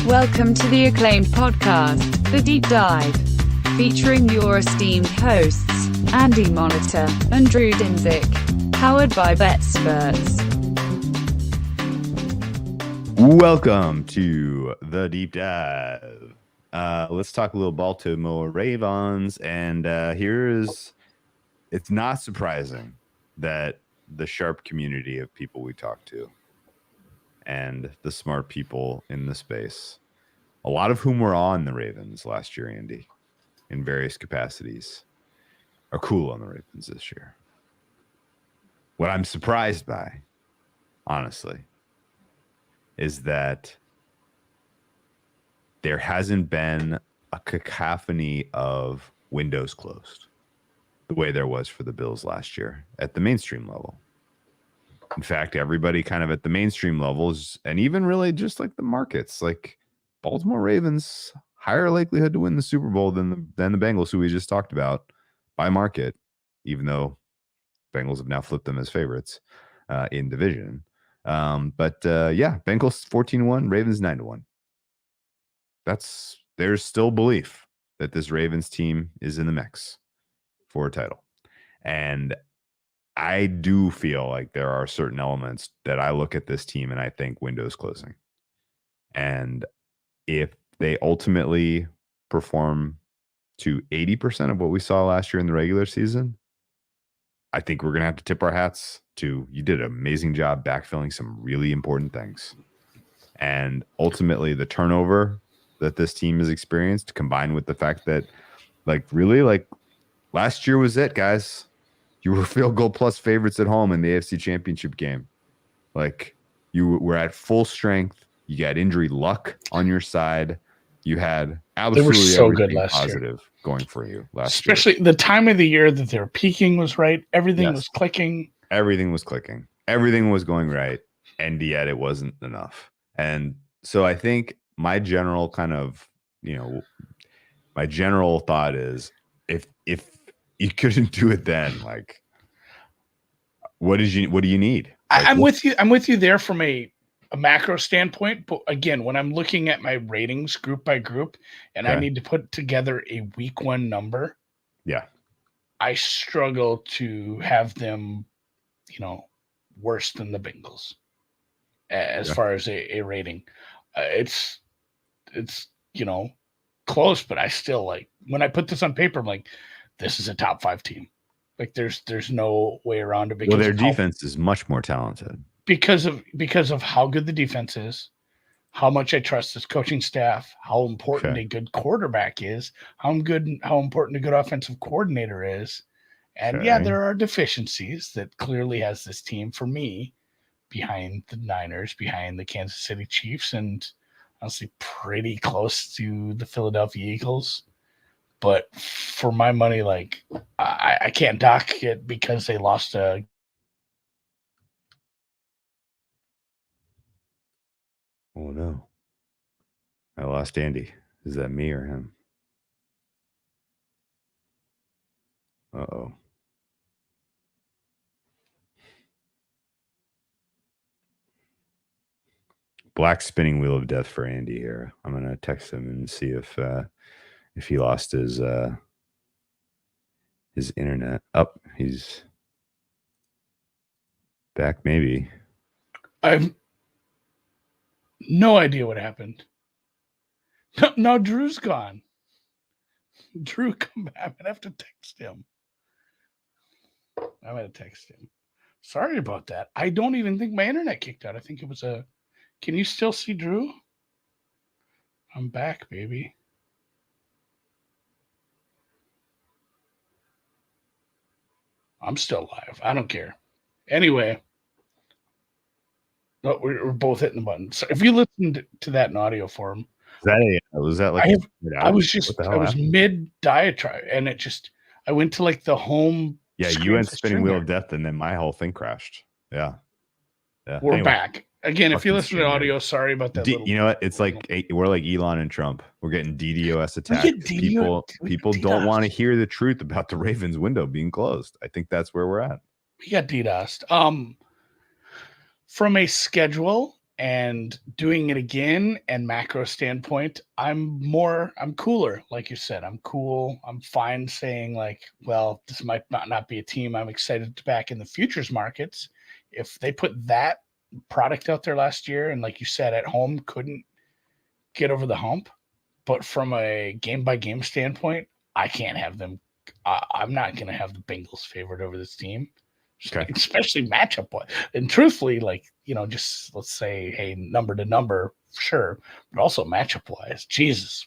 Welcome to the acclaimed podcast, The Deep Dive, featuring your esteemed hosts, Andy Monitor and Drew Dinzik, powered by BetSperts. Welcome to The Deep Dive. Let's talk a little Baltimore Ravens, and it's not surprising that the sharp community of people we talk to and the smart people in the space, a lot of whom were on the Ravens last year, Andy, in various capacities, are cool on the Ravens this year. What I'm surprised by, honestly, is that there hasn't been a cacophony of windows closed the way there was for the Bills last year at the mainstream level. In fact, everybody kind of at the mainstream levels, and even really just like the markets, like Baltimore Ravens, higher likelihood to win the Super Bowl than the Bengals, who we just talked about, by market, even though Bengals have now flipped them as favorites in division. But Bengals 14-1, Ravens 9-1. There's still belief that this Ravens team is in the mix for a title. And I do feel like there are certain elements that I look at this team and I think windows closing. And if they ultimately perform to 80% of what we saw last year in the regular season, I think we're going to have to tip our hats to, you did an amazing job backfilling some really important things. And ultimately the turnover that this team has experienced, combined with the fact that last year was it, guys. You were field goal plus favorites at home in the AFC Championship game. Like, you were at full strength. You got injury luck on your side. You had absolutely everything positive going for you last year. Especially the time of the year that they were peaking was right. Everything was clicking. Everything was clicking. Everything was going right. And yet it wasn't enough. And so I think my general thought is if you couldn't do it then, like, what do you need? Like, I'm with you. I'm with you there from a macro standpoint. But again, when I'm looking at my ratings group by group and I need to put together a week one number, I struggle to have them, worse than the Bengals as far as a rating. It's close, but I still, like, when I put this on paper, I'm like, this is a top 5 team. Like, there's no way around it. Because their defense is much more talented. Because of how good the defense is, how much I trust this coaching staff, how important a good quarterback is, how important a good offensive coordinator is. And there are deficiencies that clearly has this team, for me, behind the Niners, behind the Kansas City Chiefs, and honestly pretty close to the Philadelphia Eagles. But for my money, like, I can't dock it because they lost a. Oh no! I lost Andy. Is that me or him? Uh-oh. Black spinning wheel of death for Andy here. I'm gonna text him and see if he lost his internet. Up, he's back. Maybe. I have no idea what happened. No, Drew's gone. Drew, come back. I'm gonna have to text him. Sorry about that. I don't even think my internet kicked out. I think it was a. Can you still see Drew? I'm back, baby. I'm still live. I don't care. Anyway, no, we're both hitting the button. So if you listened to that in audio form, was that like I was mid diatribe, and I went to like the home. Yeah, you went spinning wheel of death, and then my whole thing crashed. Yeah. We're back. Again, if you listen to audio, sorry about that. You know what? It's like we're like Elon and Trump. We're getting DDoS attacked. People don't want to hear the truth about the Ravens window being closed. I think that's where we're at. We got DDoSed. From a schedule And doing it again and macro standpoint, I'm cooler. Like you said, I'm cool. I'm fine saying like, well, this might not be a team I'm excited to back in the futures markets. If they put that product out there last year and like you said, at home couldn't get over the hump, but from a game by game standpoint, I can't have them. I'm not going to have the Bengals favored over this team. Okay. Especially matchup wise. And truthfully, like, just let's say, hey, number to number, sure, but also matchup wise, Jesus,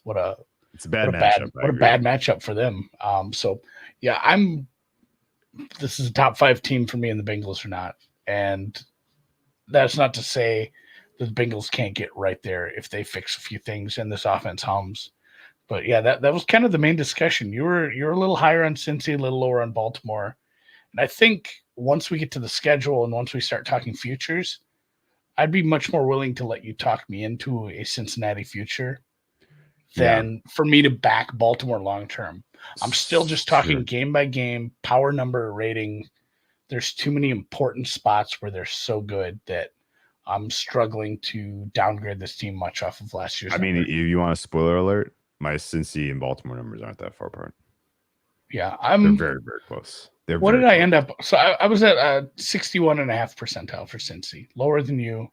it's a bad matchup. What a bad matchup for them. So yeah, this is a top 5 team for me, and the Bengals are not. And that's not to say the Bengals can't get right there if they fix a few things and this offense hums. But yeah, that was kind of the main discussion. You're a little higher on Cincy, a little lower on Baltimore. And I think once we get to the schedule and once we start talking futures, I'd be much more willing to let you talk me into a Cincinnati future than for me to back Baltimore long term. I'm still just talking game by game, power number rating. There's too many important spots where they're so good that I'm struggling to downgrade this team much off of last year's. I mean, if you want a spoiler alert, my Cincy and Baltimore numbers aren't that far apart. Yeah, they're very, very close. What did I end up? So I was at 61.5 percentile for Cincy, lower than you.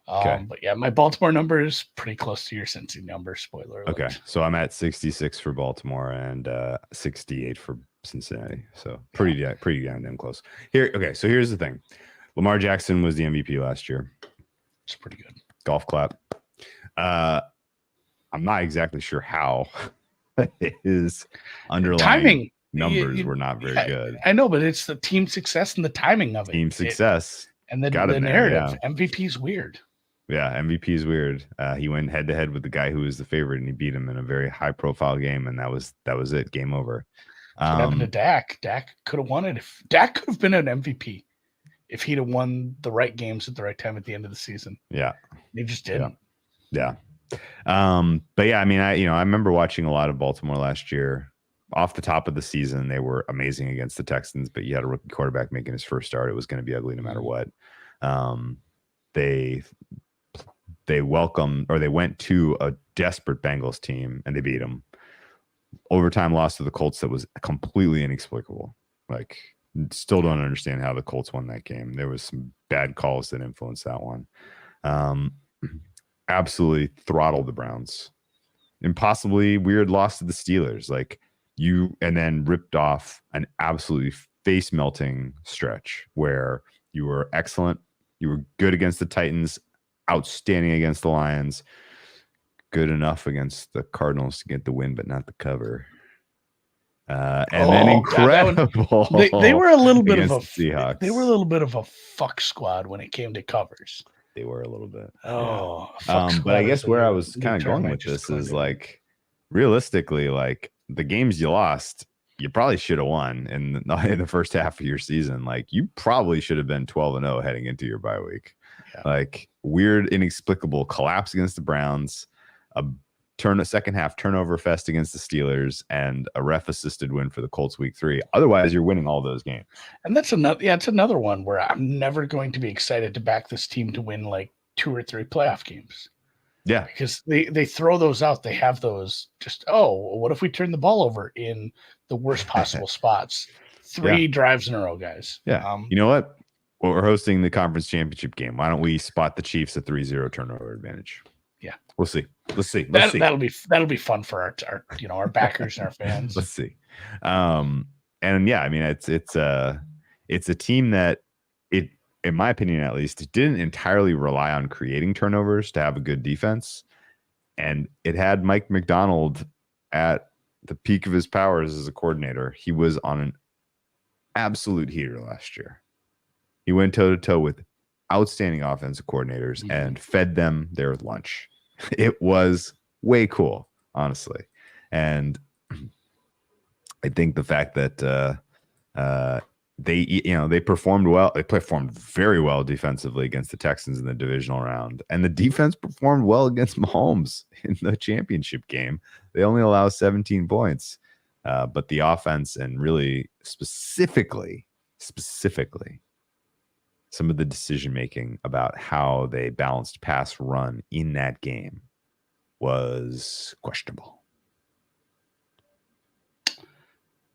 Okay. But yeah, my Baltimore number is pretty close to your Cincy number. Spoiler alert. Okay, so I'm at 66 for Baltimore and 68 for Cincinnati. So pretty damn close. Okay, so here's the thing: Lamar Jackson was the MVP last year. It's pretty good. Golf clap. I'm not exactly sure how his underlying timing numbers were not very good. I know, but it's the team success and the timing of it. Team success. And the narrative. Yeah. MVP is weird. Yeah, MVP is weird. He went head to head with the guy who was the favorite, and he beat him in a very high profile game, and that was it. Game over. What happened to Dak? Dak could have won it. Dak could have been an MVP if he'd have won the right games at the right time at the end of the season. Yeah, he just didn't. Yeah. But yeah, I mean, I remember watching a lot of Baltimore last year. Off the top of the season, they were amazing against the Texans, but you had a rookie quarterback making his first start. It was going to be ugly no matter what. They went to a desperate Bengals team and they beat them. Overtime loss to the Colts that was completely inexplicable. Like, still don't understand how the Colts won that game. There was some bad calls that influenced that one. Absolutely throttled the Browns. Impossibly weird loss to the Steelers. And then ripped off an absolutely face-melting stretch where you were excellent. You were good against the Titans, outstanding against the Lions, good enough against the Cardinals to get the win, but not the cover. Then incredible. They were a little bit of a Seahawks. They were a little bit of a fuck squad when it came to covers. They were a little bit. But I guess where I was kind of going with this is realistically, the games you lost, you probably should have won in the first half of your season. You probably should have been 12-0 heading into your bye week. Yeah. Weird, inexplicable collapse against the Browns, a second half turnover fest against the Steelers, and a ref assisted win for the Colts week 3. Otherwise, you're winning all those games. And that's it's another one where I'm never going to be excited to back this team to win 2 or 3 playoff games. Yeah, because they throw those out. They have those what if we turn the ball over in the worst possible spots? 3 drives in a row, guys. Yeah. You know what? Well, we're hosting the conference championship game. Why don't we spot the Chiefs a 3-0 turnover advantage? Yeah. We'll see. That'll be fun for our backers and our fans. Let's see. And yeah, I mean, it's a team that in my opinion, at least, it didn't entirely rely on creating turnovers to have a good defense. And it had Mike McDonald at the peak of his powers as a coordinator. He was on an absolute heater last year. He went toe-to-toe with outstanding offensive coordinators and fed them their lunch. It was way cool, honestly. And I think the fact that they performed well. They performed very well defensively against the Texans in the divisional round, and the defense performed well against Mahomes in the championship game. They only allow 17 points, but the offense, and really specifically some of the decision making about how they balanced pass run in that game was questionable.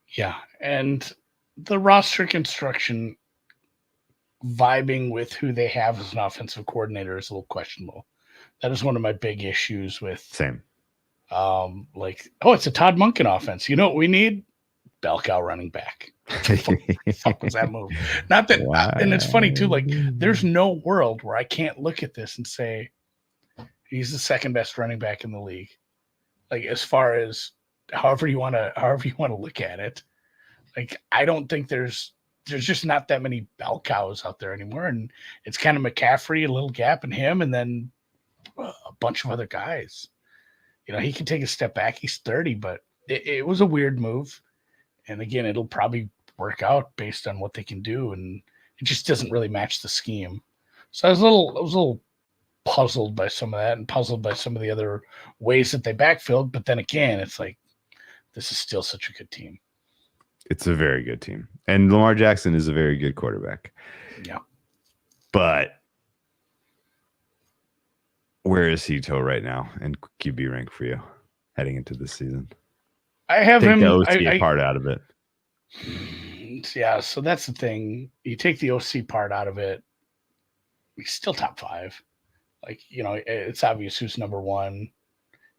Yeah, and the roster construction vibing with who they have as an offensive coordinator is a little questionable. That is one of my big issues with Same. It's a Todd Monken offense. You know what we need? Bell cow running back. Fuck was that move? Not that, and it's funny too. Like, there's no world where I can't look at this and say he's the second best running back in the league. Like, as far as however you want to look at it, like, I don't think there's just not that many bell cows out there anymore, and it's kind of McCaffrey, a little gap in him, and then a bunch of other guys. You know, he can take a step back. He's 30, but it was a weird move. And again, it'll probably work out based on what they can do, and it just doesn't really match the scheme. So I was a little puzzled by some of that, and puzzled by some of the other ways that they backfilled. But then again, it's like, this is still such a good team. It's a very good team, and Lamar Jackson is a very good quarterback. Yeah, but where is he right now in QB rank for you heading into this season? I have take him. The OC part out of it. Yeah, so that's the thing. You take the OC part out of it, he's still top 5. Like, you know, it's obvious who's number 1,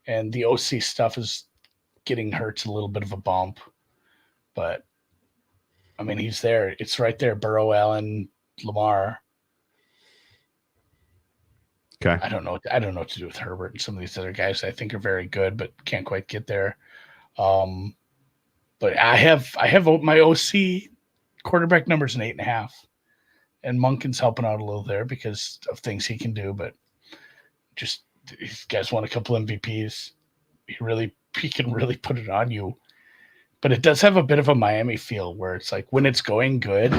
and the OC stuff is getting Hurts a little bit of a bump, but I mean, he's there. It's right there. Burrow, Allen, Lamar. Okay. I don't know what to do with Herbert and some of these other guys I think are very good, but can't quite get there. But I have my OC quarterback numbers in 8.5, and Monken's helping out a little there because of things he can do. But just, these guys won a couple MVPs. He can really put it on you. But it does have a bit of a Miami feel where it's like, when it's going good,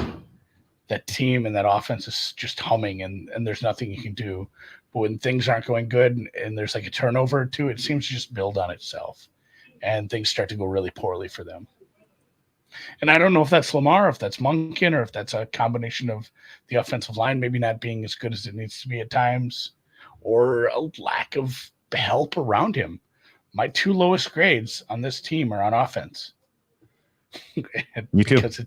that team and that offense is just humming, and there's nothing you can do. But when things aren't going good and there's like a turnover or two, it seems to just build on itself, and things start to go really poorly for them. And I don't know if that's Lamar, if that's Monken, or if that's a combination of the offensive line maybe not being as good as it needs to be at times, or a lack of help around him. My 2 lowest grades on this team are on offense. Me too. Because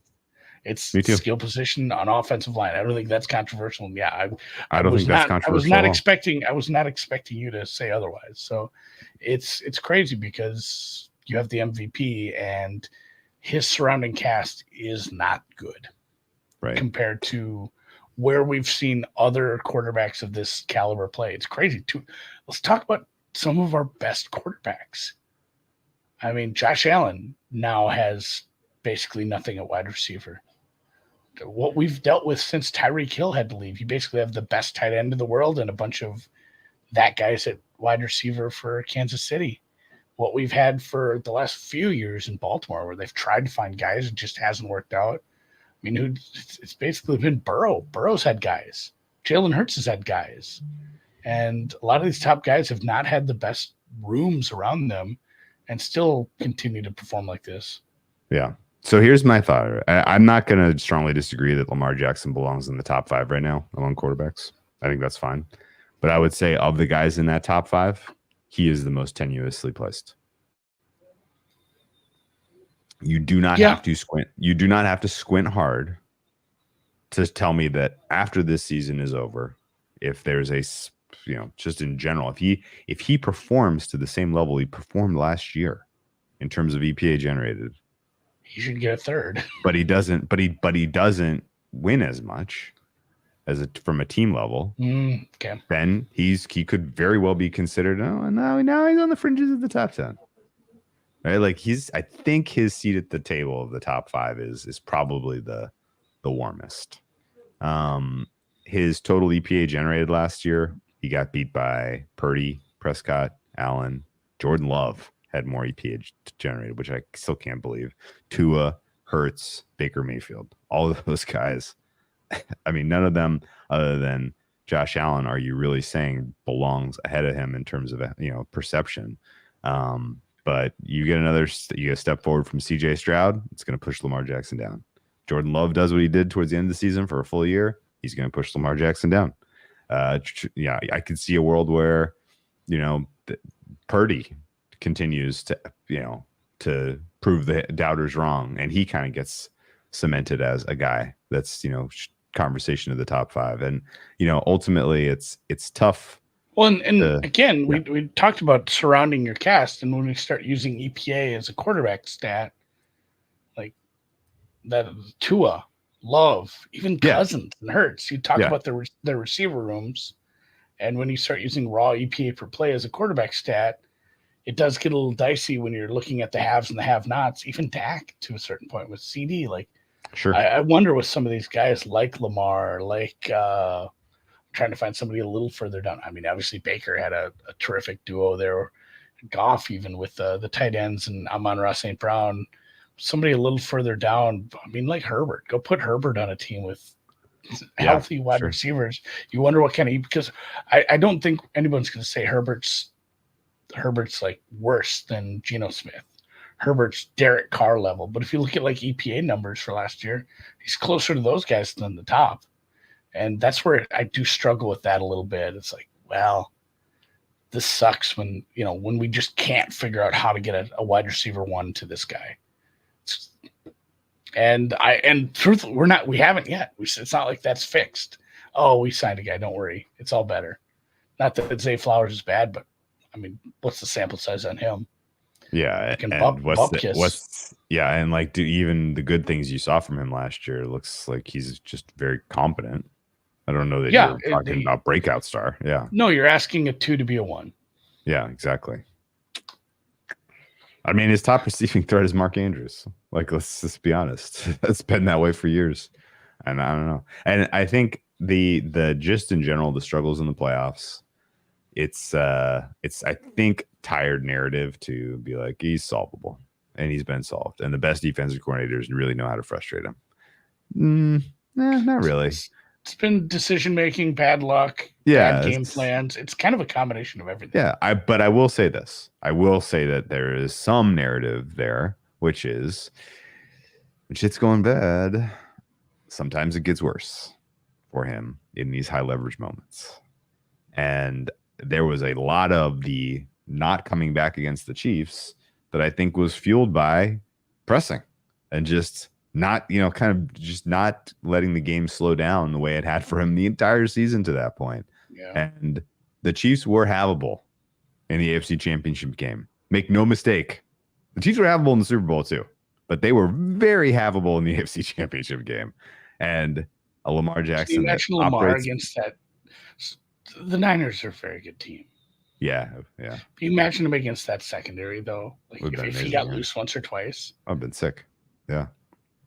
it's skill position on offensive line. I don't think that's controversial. And yeah, I don't think that's controversial. I was not expecting you to say otherwise. So it's crazy because you have the MVP and his surrounding cast is not good, right, compared to where we've seen other quarterbacks of this caliber play. It's crazy too. Let's talk about some of our best quarterbacks. I mean, Josh Allen now has basically nothing at wide receiver. What we've dealt with since Tyreek Hill had to leave, you basically have the best tight end in the world and a bunch of that guys at wide receiver for Kansas City. What we've had for the last few years in Baltimore, where they've tried to find guys, it just hasn't worked out. I mean, it's basically been Burrow. Burrow's had guys. Jalen Hurts has had guys. And a lot of these top guys have not had the best rooms around them and still continue to perform like this. Yeah. So here's my thought. I'm not going to strongly disagree that Lamar Jackson belongs in the top 5 right now among quarterbacks. I think that's fine. But I would say of the guys in that top 5, he is the most tenuously placed. You do not have to squint. You do not have to squint hard to tell me that after this season is over, if there's a, just in general, if he performs to the same level he performed last year in terms of EPA generated, he should get a 3rd. But he doesn't. But he doesn't win as much as from a team level. Okay. Then he could very well be considered. Oh, now he's on the fringes of the top 10. Right? Like I think his seat at the table of the top 5 is probably the warmest. His total EPA generated last year, he got beat by Purdy, Prescott, Allen, Jordan Love had more EPA generated, which I still can't believe. Tua, Hurts, Baker Mayfield, all of those guys. I mean, none of them other than Josh Allen are you really saying belongs ahead of him in terms of perception. But you get a step forward from CJ Stroud, it's going to push Lamar Jackson down. Jordan Love does what he did towards the end of the season for a full year, he's going to push Lamar Jackson down. Yeah, I could see a world where, Purdy continues to, to prove the doubters wrong, and he kind of gets cemented as a guy that's, conversation of the top 5. And, ultimately it's tough. Well, and again, we talked about surrounding your cast, and when we start using EPA as a quarterback stat, like that Tua, Love, even Cousins and Hurts, you talk about the receiver rooms, and when you start using raw EPA per play as a quarterback stat, it does get a little dicey when you're looking at the haves and the have-nots, even Dak to a certain point with CD. Like, sure, I wonder with some of these guys like Lamar, like trying to find somebody a little further down. I mean, obviously Baker had a terrific duo there. Goff, even with the tight ends and Amon-Ra St. Brown, somebody a little further down. I mean, like Herbert. Go put Herbert on a team with healthy wide receivers. You wonder what kind of, because I don't think anyone's going to say Herbert's like worse than Geno Smith. Herbert's Derek Carr level. But if you look at like EPA numbers for last year, he's closer to those guys than the top. And that's where I do struggle with that a little bit. It's like, well, this sucks when we just can't figure out how to get a wide receiver 1 to this guy. And truthfully, we haven't yet. It's not like that's fixed. Oh, we signed a guy. Don't worry. It's all better. Not that Zay Flowers is bad, but I mean, what's the sample size on him? Yeah. And and like, even the good things you saw from him last year, looks like he's just very competent. I don't know that you're talking about breakout star. Yeah. No, you're asking a 2 to be a 1. Yeah, exactly. I mean, his top receiving threat is Mark Andrews. Like, let's just be honest. It's been that way for years. And I don't know. And I think the just in general, the struggles in the playoffs, it's I think tired narrative to be like, he's solvable, and he's been solved. And the best defensive coordinators really know how to frustrate him. Not really. It's been decision-making, bad luck, bad game plans. It's kind of a combination of everything. Yeah, but I will say this. I will say that there is some narrative there, which is when shit's going bad, sometimes it gets worse for him in these high leverage moments. And there was a lot of the not coming back against the Chiefs that I think was fueled by pressing and just not, kind of just not letting the game slow down the way it had for him the entire season to that point. Yeah. And the Chiefs were havable in the AFC Championship game. Make no mistake. The Chiefs were havable in the Super Bowl too, but they were very havable in the AFC Championship game. And a Lamar Jackson. Can you imagine Lamar against that? The Niners are a very good team. Yeah. Can you imagine him against that secondary, though? Like if he got loose once or twice. I've been sick. Yeah.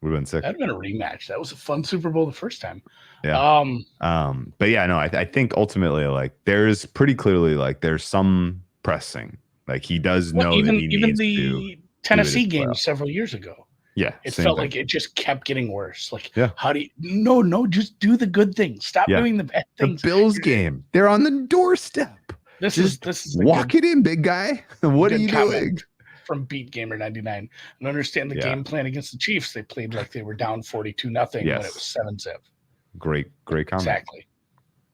Would have been sick. That'd have been a rematch. That was a fun Super Bowl the first time. Yeah. But yeah, no, I think ultimately, like, there's pretty clearly, like, there's some pressing. Like, he does know that he needs the Tennessee game several years ago. Yeah. It felt like it just kept getting worse. Like, how do you just do the good things. Stop doing the bad things. The Bills game. They're on the doorstep. This is walk it in, big guy. What are you doing? From Beat Gamer 99, and understand the game plan against the Chiefs. They played like they were down 42-0 when it was 7-zip. Great comment. Exactly.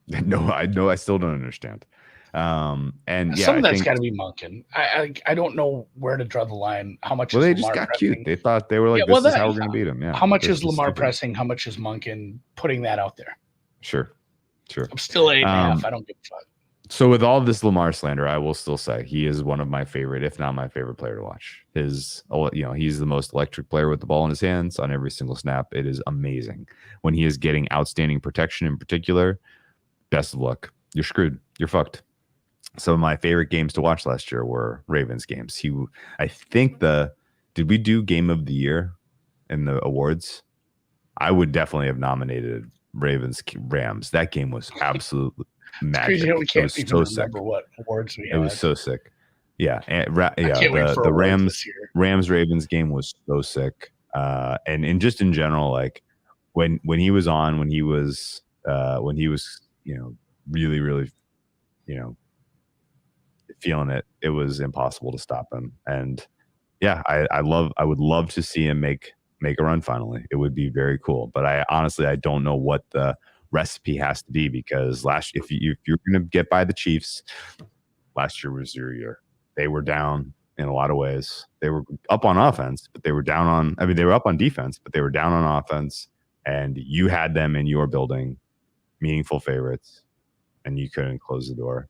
No, I still don't understand. And some of that's got to be Monken. I don't know where to draw the line. How much? Well, they just got cute. They thought they were like, this is how we're going to beat them. Yeah. How much is Lamar pressing? How much is Monken putting that out there? Sure. I'm still 8.5. I don't give a fuck. So with all this Lamar slander, I will still say he is one of my favorite, if not my favorite player to watch. He's the most electric player with the ball in his hands on every single snap. It is amazing. When he is getting outstanding protection in particular, best of luck. You're screwed. You're fucked. Some of my favorite games to watch last year were Ravens games. Did we do Game of the Year in the awards? I would definitely have nominated Rams. That game was absolutely magic. We can't even remember what awards we had. It was so sick. Yeah. The Rams Ravens game was so sick. And just in general, like when he was on, when he was really, really, feeling it, it was impossible to stop him. And yeah, I would love to see him make a run finally. It would be very cool. But I honestly don't know what the recipe has to be, because if you're going to get by the Chiefs, last year was your year. They were down in a lot of ways. They were up on offense, but they were down on, I mean, they were up on defense, but they were down on offense, and you had them in your building, meaningful favorites, and you couldn't close the door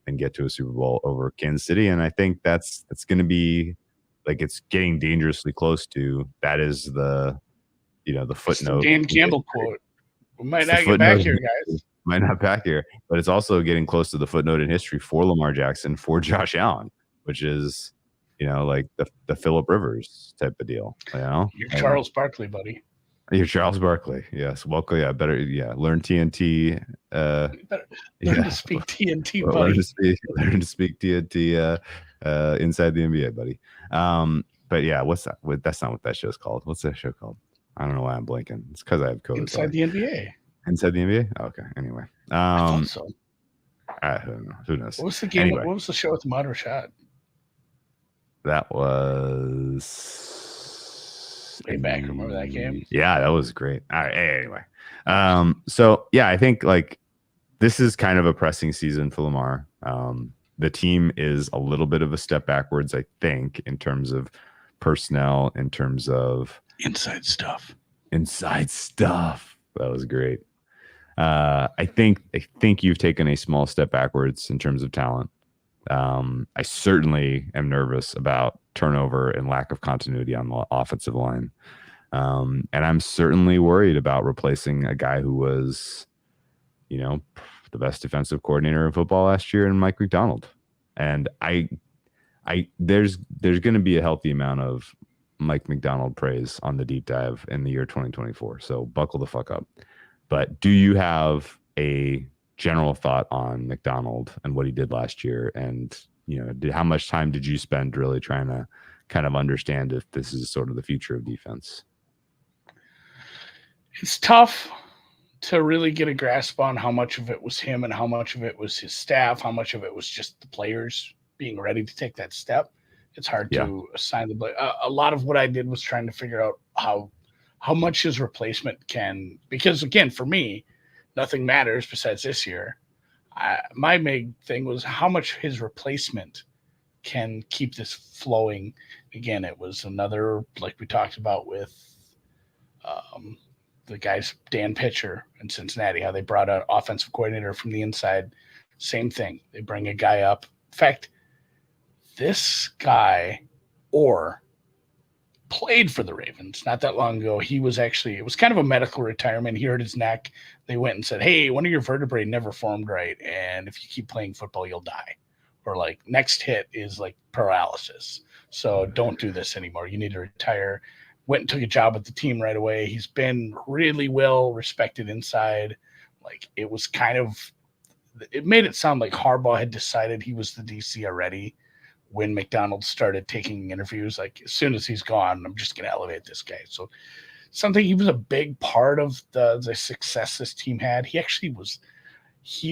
and get to a Super Bowl over Kansas City. And I think that's going to be like, it's getting dangerously close to, that is the, the footnote. The Dan Campbell quote. We might not get back here, guys. Might not back here, but it's also getting close to the footnote in history for Lamar Jackson, for Josh Allen, which is, like the Phillip Rivers type of deal. You're Charles Barkley, buddy. You're Charles Barkley. Yes. Welcome. Yeah. Better. Yeah. Learn TNT. Learn to speak TNT, buddy. Learn to speak TNT inside the NBA, buddy. But yeah, what's that? That's not what that show's called. What's that show called? I don't know why I'm blanking. It's because I have COVID. Inside the NBA. Inside the NBA? Oh, okay. Anyway. I thought so. Who knows? What was the game? Anyway. What was the show with Ahmad Rashad? That was way back. Remember that game? Yeah, that was great. All right. Anyway. So yeah, I think like this is kind of a pressing season for Lamar. The team is a little bit of a step backwards, I think, in terms of personnel, in terms of inside stuff. That was great. I think you've taken a small step backwards in terms of talent. I certainly am nervous about turnover and lack of continuity on the offensive line. And I'm certainly worried about replacing a guy who was, the best defensive coordinator in football last year in Mike Macdonald. And there's going to be a healthy amount of Mike Macdonald praise on the deep dive in the year 2024. So buckle the fuck up. But do you have a general thought on Macdonald and what he did last year? And, how much time did you spend really trying to kind of understand if this is sort of the future of defense? It's tough to really get a grasp on how much of it was him and how much of it was his staff, how much of it was just the players being ready to take that step. It's hard to assign the blame. A lot of what I did was trying to figure out how much his replacement can, because again, for me, nothing matters besides this year. My big thing was how much his replacement can keep this flowing. Again, it was another, like we talked about with the guys, Dan Pitcher in Cincinnati, how they brought an offensive coordinator from the inside. Same thing. They bring a guy up. In fact, this guy played for the Ravens not that long ago. It was kind of a medical retirement. He hurt his neck. They went and said, hey, one of your vertebrae never formed right, and if you keep playing football, you'll die. Or like next hit is like paralysis. So don't do this anymore. You need to retire. Went and took a job with the team right away. He's been really well respected inside. Like it made it sound like Harbaugh had decided he was the DC already when Macdonald started taking interviews. Like as soon as he's gone, I'm just going to elevate this guy. So he was a big part of the success this team had. He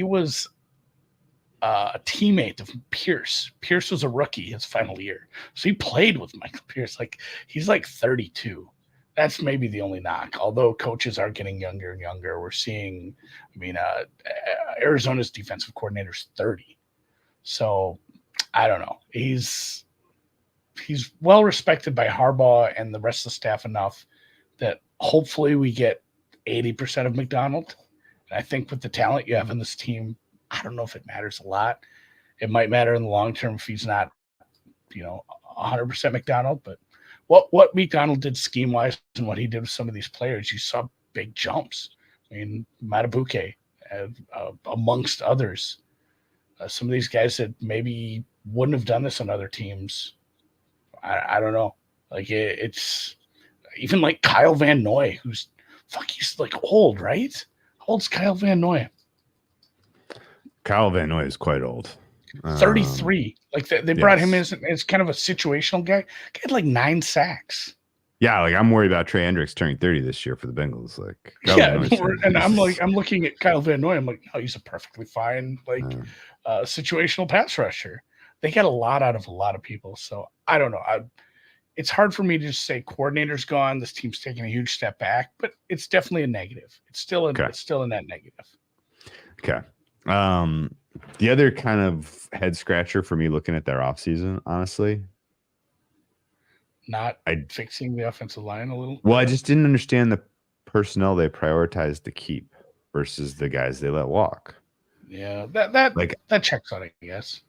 was a teammate of Pierce. Pierce was a rookie his final year. So he played with Michael Pierce. Like he's like 32. That's maybe the only knock. Although coaches are getting younger and younger. We're seeing, Arizona's defensive coordinator is 30. So I don't know. He's well respected by Harbaugh and the rest of the staff enough that hopefully we get 80% of Macdonald. And I think with the talent you have in this team, I don't know if it matters a lot. It might matter in the long term if he's not, 100% Macdonald. But what Macdonald did scheme wise and what he did with some of these players, you saw big jumps. Matabuke, amongst others. Some of these guys that maybe wouldn't have done this on other teams. I don't know. Like it's even like Kyle Van Noy, he's like old, right? How old's Kyle Van Noy? Kyle Van Noy is quite old. 33. Like they brought him as kind of a situational guy. He had like 9 sacks. Yeah, like I'm worried about Trey Hendricks turning 30 this year for the Bengals. Like, and I'm looking at Kyle Van Noy. I'm like, no, he's a perfectly fine situational pass rusher. They got a lot out of a lot of people. So I don't know. it's hard for me to just say coordinator's gone. This team's taking a huge step back, but it's definitely a negative. It's still a net negative. Okay. The other kind of head scratcher for me looking at their offseason, honestly, fixing the offensive line a little. Well, I just didn't understand the personnel they prioritized to keep versus the guys they let walk. Yeah, that checks out, I guess.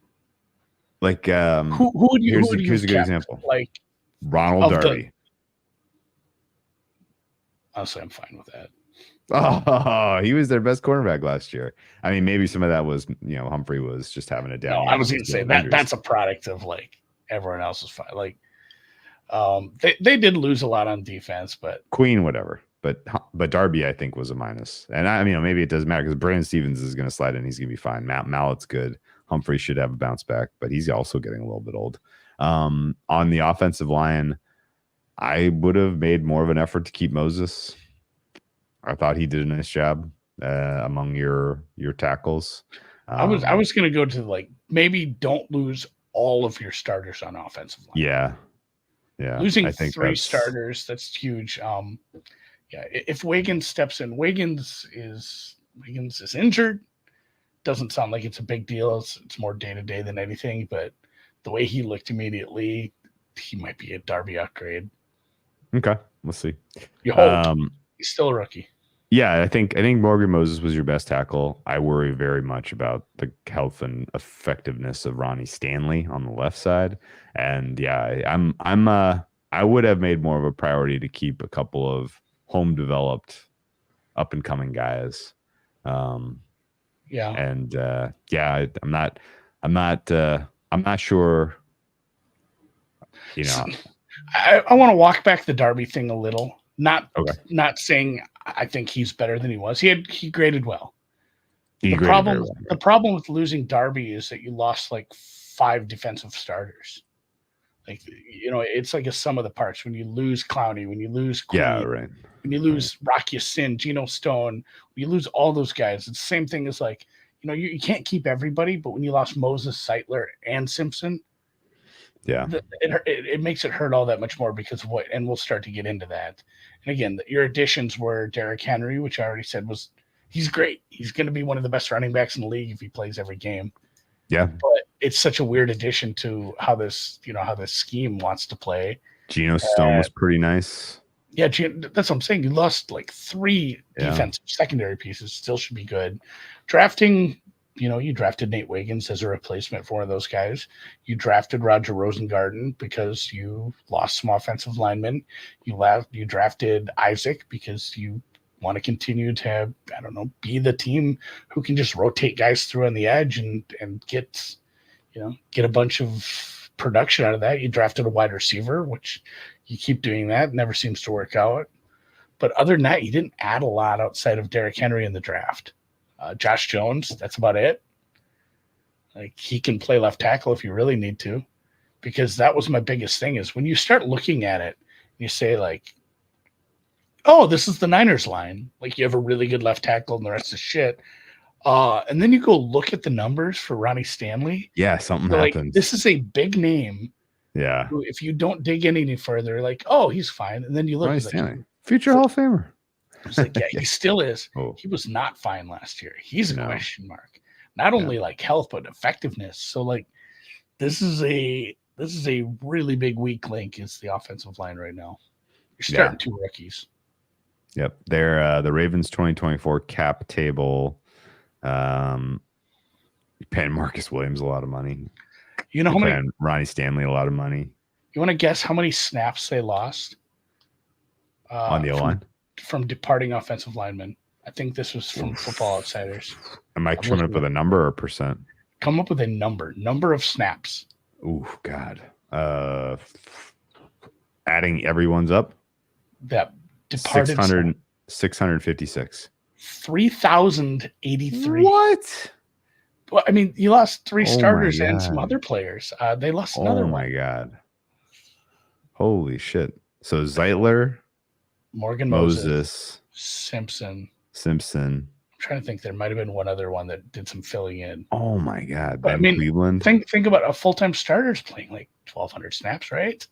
Like, who would you? Here's a good example. Like Ronald Darby. Honestly, I'm fine with that. Oh, he was their best cornerback last year. I mean, maybe some of that was, Humphrey was just having a down. No, I was going to say that's a product of like everyone else's fight. Like, they did lose a lot on defense, but Queen, whatever. But Darby, I think, was a minus. And I mean, maybe it doesn't matter because Brandon Stevens is going to slide in. He's going to be fine. Mallett's good. Humphrey should have a bounce back, but he's also getting a little bit old. On the offensive line, I would have made more of an effort to keep Moses. I thought he did a nice job among your tackles. I was going to go to like maybe don't lose all of your starters on offensive line. Yeah. Losing 3 starters, that's huge. If Wiggins steps in, Wiggins is injured. Doesn't sound like it's a big deal. It's more day to day than anything. But the way he looked immediately, he might be a Darby upgrade. Okay, we'll see. You hope. He's still a rookie. Yeah, I think Morgan Moses was your best tackle. I worry very much about the health and effectiveness of Ronnie Stanley on the left side. And yeah, I would have made more of a priority to keep a couple of home developed up and coming guys. I'm not sure. I want to walk back the Darby thing a little. Not saying I think he's better than he was. He graded well. The problem with losing Darby is that you lost like 5 defensive starters. Like, it's like a sum of the parts. When you lose Clowney, when you lose Queen, when you lose Rocky Sin, Geno Stone, when you lose all those guys, it's the same thing as like, you can't keep everybody, but when you lost Moses, Seitler, and Simpson, it makes it hurt all that much more because of what, and we'll start to get into that. And again, your additions were Derrick Henry, which I already said he's great. He's going to be one of the best running backs in the league if he plays every game. Yeah. But it's such a weird addition to how this scheme wants to play. Geno Stone was pretty nice. Yeah, that's what I'm saying. You lost like 3 defensive secondary pieces. Still should be good. Drafting, you drafted Nate Wiggins as a replacement for one of those guys. You drafted Roger Rosengarten because you lost some offensive linemen. You drafted Isaac because you want to continue to, be the team who can just rotate guys through on the edge and get a bunch of production out of that. You drafted a wide receiver, which you keep doing that. Never seems to work out. But other than that, you didn't add a lot outside of Derrick Henry in the draft. Josh Jones, that's about it. Like, he can play left tackle if you really need to, because that was my biggest thing is when you start looking at it, you say like, oh, this is the Niners line. Like, you have a really good left tackle and the rest is shit. And then you go look at the numbers for Ronnie Stanley. Yeah, something happens. Like, this is a big name. Yeah. Who, if you don't dig any further, like, oh, he's fine. And then you look. Ronnie Stanley, future Hall of Famer. It's like, yeah, he still is. Oh. He was not fine last year. He's a question mark. Not only like health, but effectiveness. So like, this is a really big weak link is the offensive line right now. You're starting 2 rookies. Yep. They're the Ravens 2024 cap table. Paying Marcus Williams a lot of money. You know how many? Ronnie Stanley a lot of money. You want to guess how many snaps they lost on the O-line from departing offensive linemen? I think this was from Football Outsiders. Am I coming up with a number or percent? Come up with a number of snaps. Ooh, God. Adding everyone's up. That departed 656. 3,083. What? Well, I mean, you lost 3 starters and some other players. They lost another one. Oh my God. Holy shit. So Zeitler, Morgan Moses, Simpson. I'm trying to think. There might have been one other one that did some filling in. Oh my God. But, Cleveland. Think about a full-time starters playing like 1,200 snaps, right?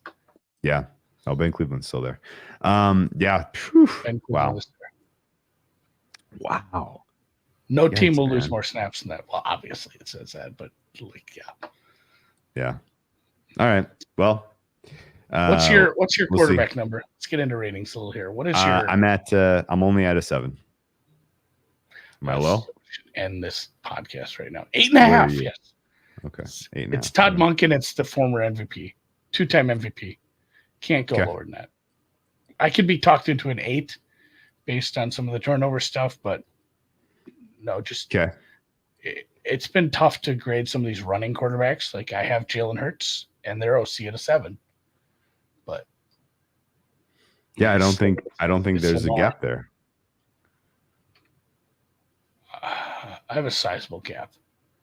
Yeah. Oh, Ben Cleveland's still there. Yeah. Whew. Ben Wow. is there. Wow. No Yikes, team will lose man. more snaps than that. Well, obviously it says that, but like, yeah. Yeah. All right. Well, What's your we'll quarterback see. number? Let's get into ratings a little here. What is your? I'm only at a 7. Am I low? End this podcast right now. 8.5. Where are you? Yes. Okay. 8.5. It's Todd Monken. It's the former MVP, 2-time MVP. Can't go lower than that. I could be talked into an 8 based on some of the turnover stuff, but no, just okay. It's been tough to grade some of these running quarterbacks. Like I have Jalen Hurts and their OC at a 7, but yeah, I don't think there's Lamar. a gap there. I have a sizable gap.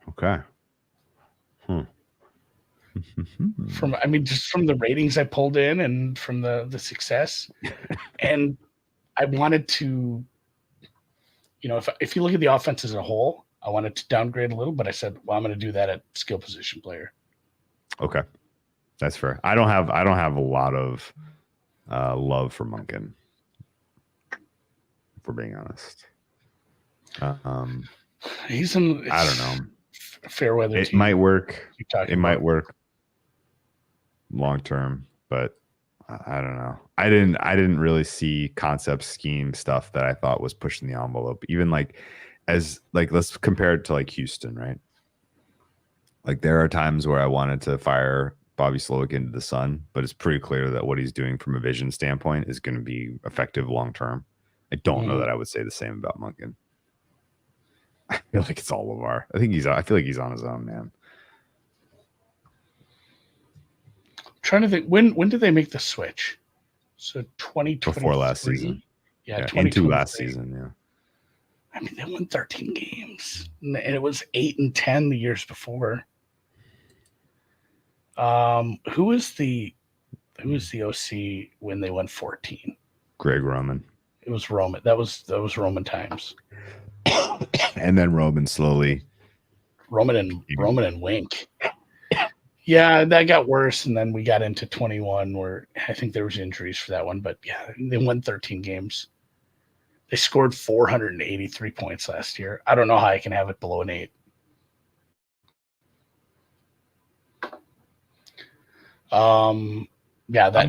Okay. Just from the ratings I pulled in and from the success, and I wanted to, if you look at the offense as a whole, I wanted to downgrade a little, but I said, well, I'm going to do that at skill position player. Okay, that's fair. I don't have a lot of love for Monken, if we're being honest. He's in. I don't know. Fair weather. It team. might work. It might work long term, but I don't know. I didn't really see concept scheme stuff that I thought was pushing the envelope. Even let's compare it to like Houston, right? Like there are times where I wanted to fire Bobby Slowick into the sun, but it's pretty clear that what he's doing from a vision standpoint is going to be effective long term. I don't know that I would say the same about Monken. I feel like it's all Lamar. I feel like he's on his own, man. I'm trying to think when did they make the switch? So 2023. Before last season. Yeah, into last season, yeah. I mean, they won 13 games, and it was 8-10 the years before. Who was the OC when they won 14? Greg Roman. It was Roman. That was Roman times. And then Roman slowly. Roman and Wink. Yeah, that got worse, and then we got into 21 where I think there was injuries for that one, but yeah, they won 13 games. They scored 483 points last year. I don't know how I can have it below an 8. Yeah, that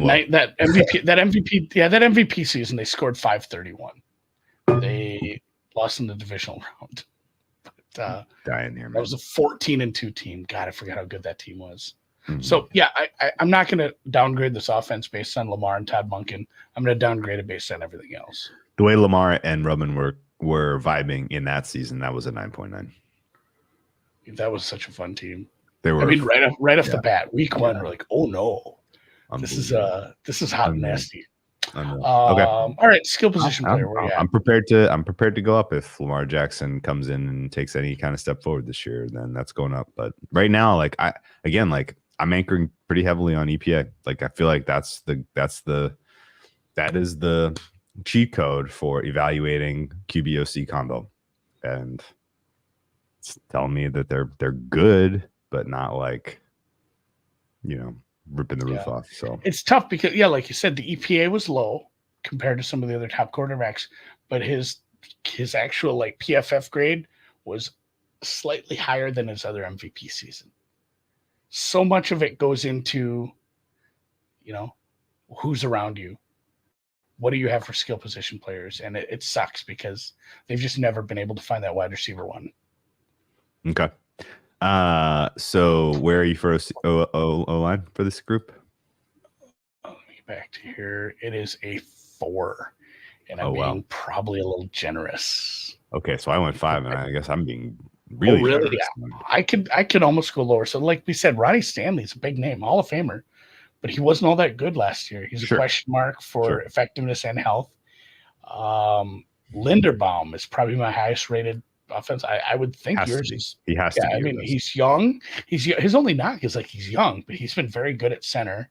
MVP season they scored 531. They lost in the divisional round. But, dying here, man. That was a 14-2 team. God, I forgot how good that team was. Mm-hmm. So yeah, I'm not going to downgrade this offense based on Lamar and Todd Monken. I'm going to downgrade it based on everything else. The way Lamar and Roman were vibing in that season, that was a 9.9. That was such a fun team. They were. I mean, right off the bat, week 1, we're like, oh no, this is hot and nasty. Okay. All right, skill position player. Where you at? I'm prepared to go up if Lamar Jackson comes in and takes any kind of step forward this year. Then that's going up. But right now, I'm anchoring pretty heavily on EPA. Like I feel like that is the cheat code for evaluating QBOC combo, and it's telling me that they're good, but not like ripping the roof off. So it's tough because like you said, the EPA was low compared to some of the other top quarterbacks, but his actual like PFF grade was slightly higher than his other MVP season. So much of it goes into who's around you. What do you have for skill position players? And it sucks because they've just never been able to find that wide receiver one. Okay. So where are you for O-line for this group? Let me get back to here. It is a 4, and I'm being probably a little generous. Okay, so I went 5, and I guess I'm being really generous. Yeah. I could almost go lower. So like we said, Ronnie Stanley's a big name, Hall of Famer, but he wasn't all that good last year. He's a question mark for effectiveness and health. Linderbaum is probably my highest rated offense. I would think yours is. He has to be. I mean, he's young. His only knock is like he's young, but he's been very good at center.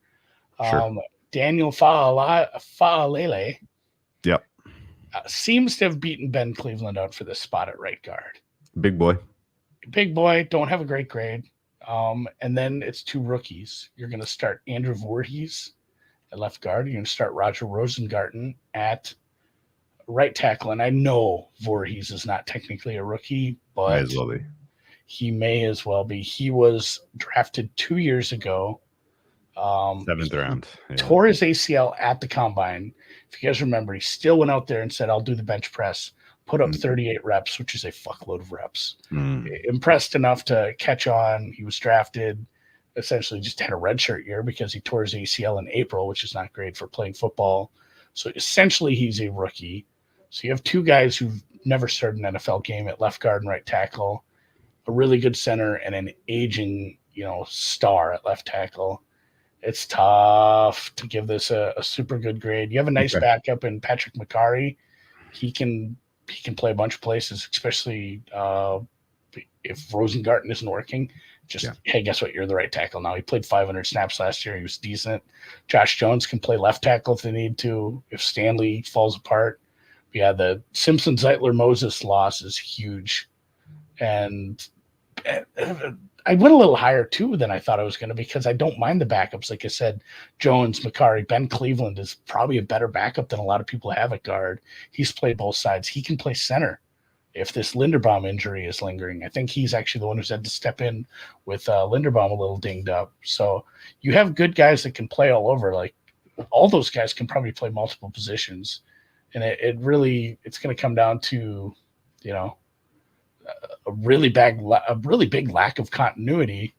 Daniel Faalele. Yep. Seems to have beaten Ben Cleveland out for this spot at right guard. Big boy. Don't have a great grade. And then it's 2 rookies. You're going to start Andrew Voorhees at left guard. You're going to start Roger Rosengarten at right tackle. And I know Voorhees is not technically a rookie, but Might as well be. he may as well be. He was drafted 2 years ago. 7th round. Yeah. Tore his ACL at the combine. If you guys remember, he still went out there and said, I'll do the bench press, put up 38 reps, which is a fuckload of reps. Impressed enough to catch on. He was drafted, essentially just had a redshirt year because he tore his ACL in April, which is not great for playing football. So essentially he's a rookie. So you have two guys who've never started an NFL game at left guard and right tackle, a really good center, and an aging, star at left tackle. It's tough to give this a super good grade. You have a nice backup in Patrick McCarry. He can play a bunch of places, especially if Rosengarten isn't working. Hey, guess what? You're the right tackle now. He played 500 snaps last year. He was decent. Josh Jones can play left tackle if they need to, if Stanley falls apart. But yeah, the Simpson-Zeitler-Moses loss is huge. And I went a little higher, too, than I thought I was going to because I don't mind the backups. Like I said, Jones, McCarry, Ben Cleveland is probably a better backup than a lot of people have at guard. He's played both sides. He can play center if this Linderbaum injury is lingering. I think he's actually the one who's had to step in with Linderbaum a little dinged up. So you have good guys that can play all over. Like all those guys can probably play multiple positions. And it's going to come down to, a really big lack of continuity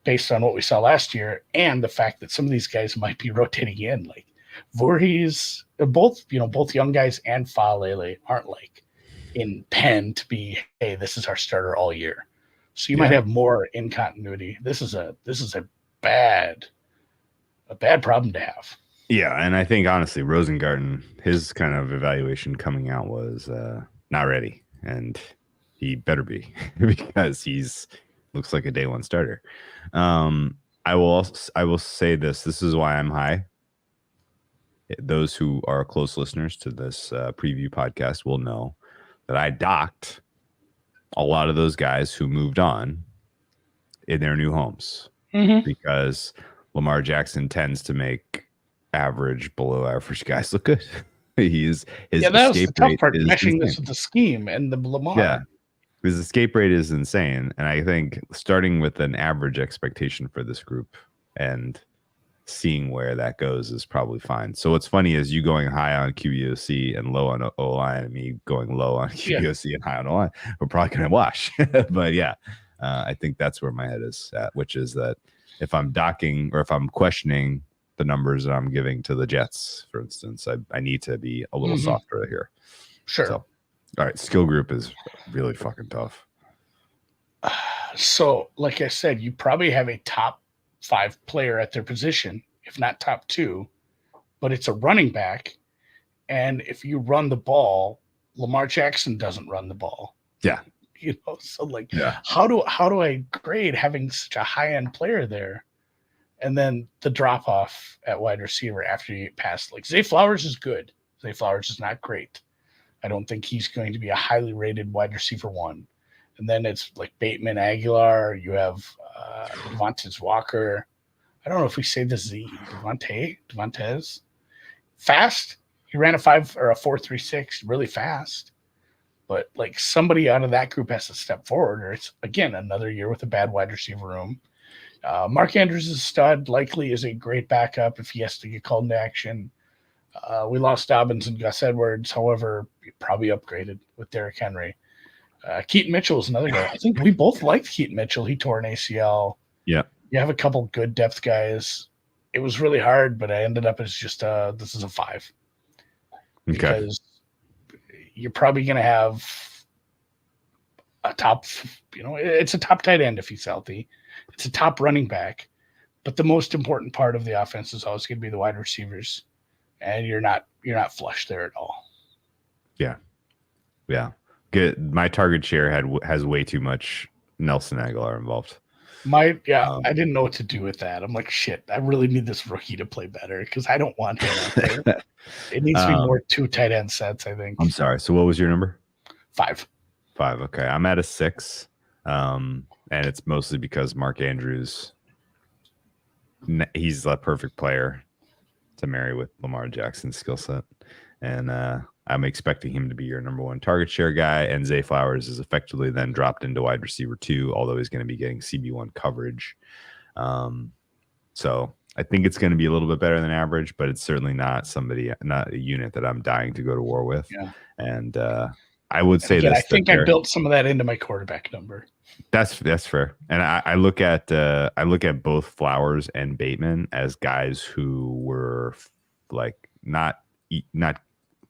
based on what we saw last year and the fact that some of these guys might be rotating in. Like Voorhees, both young guys and Faalele aren't like in pen to be, hey, this is our starter all year. So you might have more incontinuity. This is a bad problem to have. Yeah, and I think honestly, Rosengarten, his kind of evaluation coming out was not ready, and he better be because looks like a day one starter. I will say this. This is why I'm high. Those who are close listeners to this preview podcast will know that I docked a lot of those guys who moved on in their new homes because Lamar Jackson tends to make average, below average guys look good. That was the tough part, meshing this with the scheme and the Lamar. Yeah, his escape rate is insane, and I think starting with an average expectation for this group and seeing where that goes is probably fine. So what's funny is you going high on QBOC and low on O-line, and me going low on QBOC and high on O-line. We're probably going to wash. But yeah, I think that's where my head is at, which is that if I'm docking or if I'm questioning the numbers that I'm giving to the Jets, for instance, I need to be a little softer here. Sure. So, all right, skill group is really fucking tough. So, like I said, you probably have a top 5 player at their position, if not top 2, but it's a running back. And if you run the ball, Lamar Jackson doesn't run the ball. Yeah. So how do I grade having such a high-end player there? And then the drop off at wide receiver after you get past, like Zay Flowers is good. Zay Flowers is not great. I don't think he's going to be a highly rated wide receiver 1. And then it's like Bateman, Aguilar. You have Devontae Walker. I don't know if we say the Z. Devontae. Fast. He ran a 4.36, really fast. But like somebody out of that group has to step forward, or it's again another year with a bad wide receiver room. Mark Andrews is a stud. Likely is a great backup if he has to get called into action. We lost Dobbins and Gus Edwards. However, probably upgraded with Derrick Henry. Keaton Mitchell is another guy. I think we both liked Keaton Mitchell. He tore an ACL. Yeah. You have a couple good depth guys. It was really hard, but I ended up as just this is a 5. Okay. Because you're probably going to have a top, it's a top tight end if he's healthy. It's a top running back. But the most important part of the offense is always going to be the wide receivers. And you're not flush there at all. Yeah. Yeah. Good. My target share has way too much Nelson Aguilar involved. I didn't know what to do with that. I'm like, shit, I really need this rookie to play better because I don't want him out there. It needs to be more 2 tight end sets, I think. I'm sorry. So what was your number? 5. 5. Okay. I'm at a 6. And it's mostly because Mark Andrews, he's the perfect player to marry with Lamar Jackson's skill set. And I'm expecting him to be your number one target share guy. And Zay Flowers is effectively then dropped into wide receiver 2, although he's going to be getting CB1 coverage. So I think it's going to be a little bit better than average, but it's certainly not a unit that I'm dying to go to war with. Yeah. And I would say again, this. I think I built some of that into my quarterback number. That's fair. And I look at both Flowers and Bateman as guys who were like not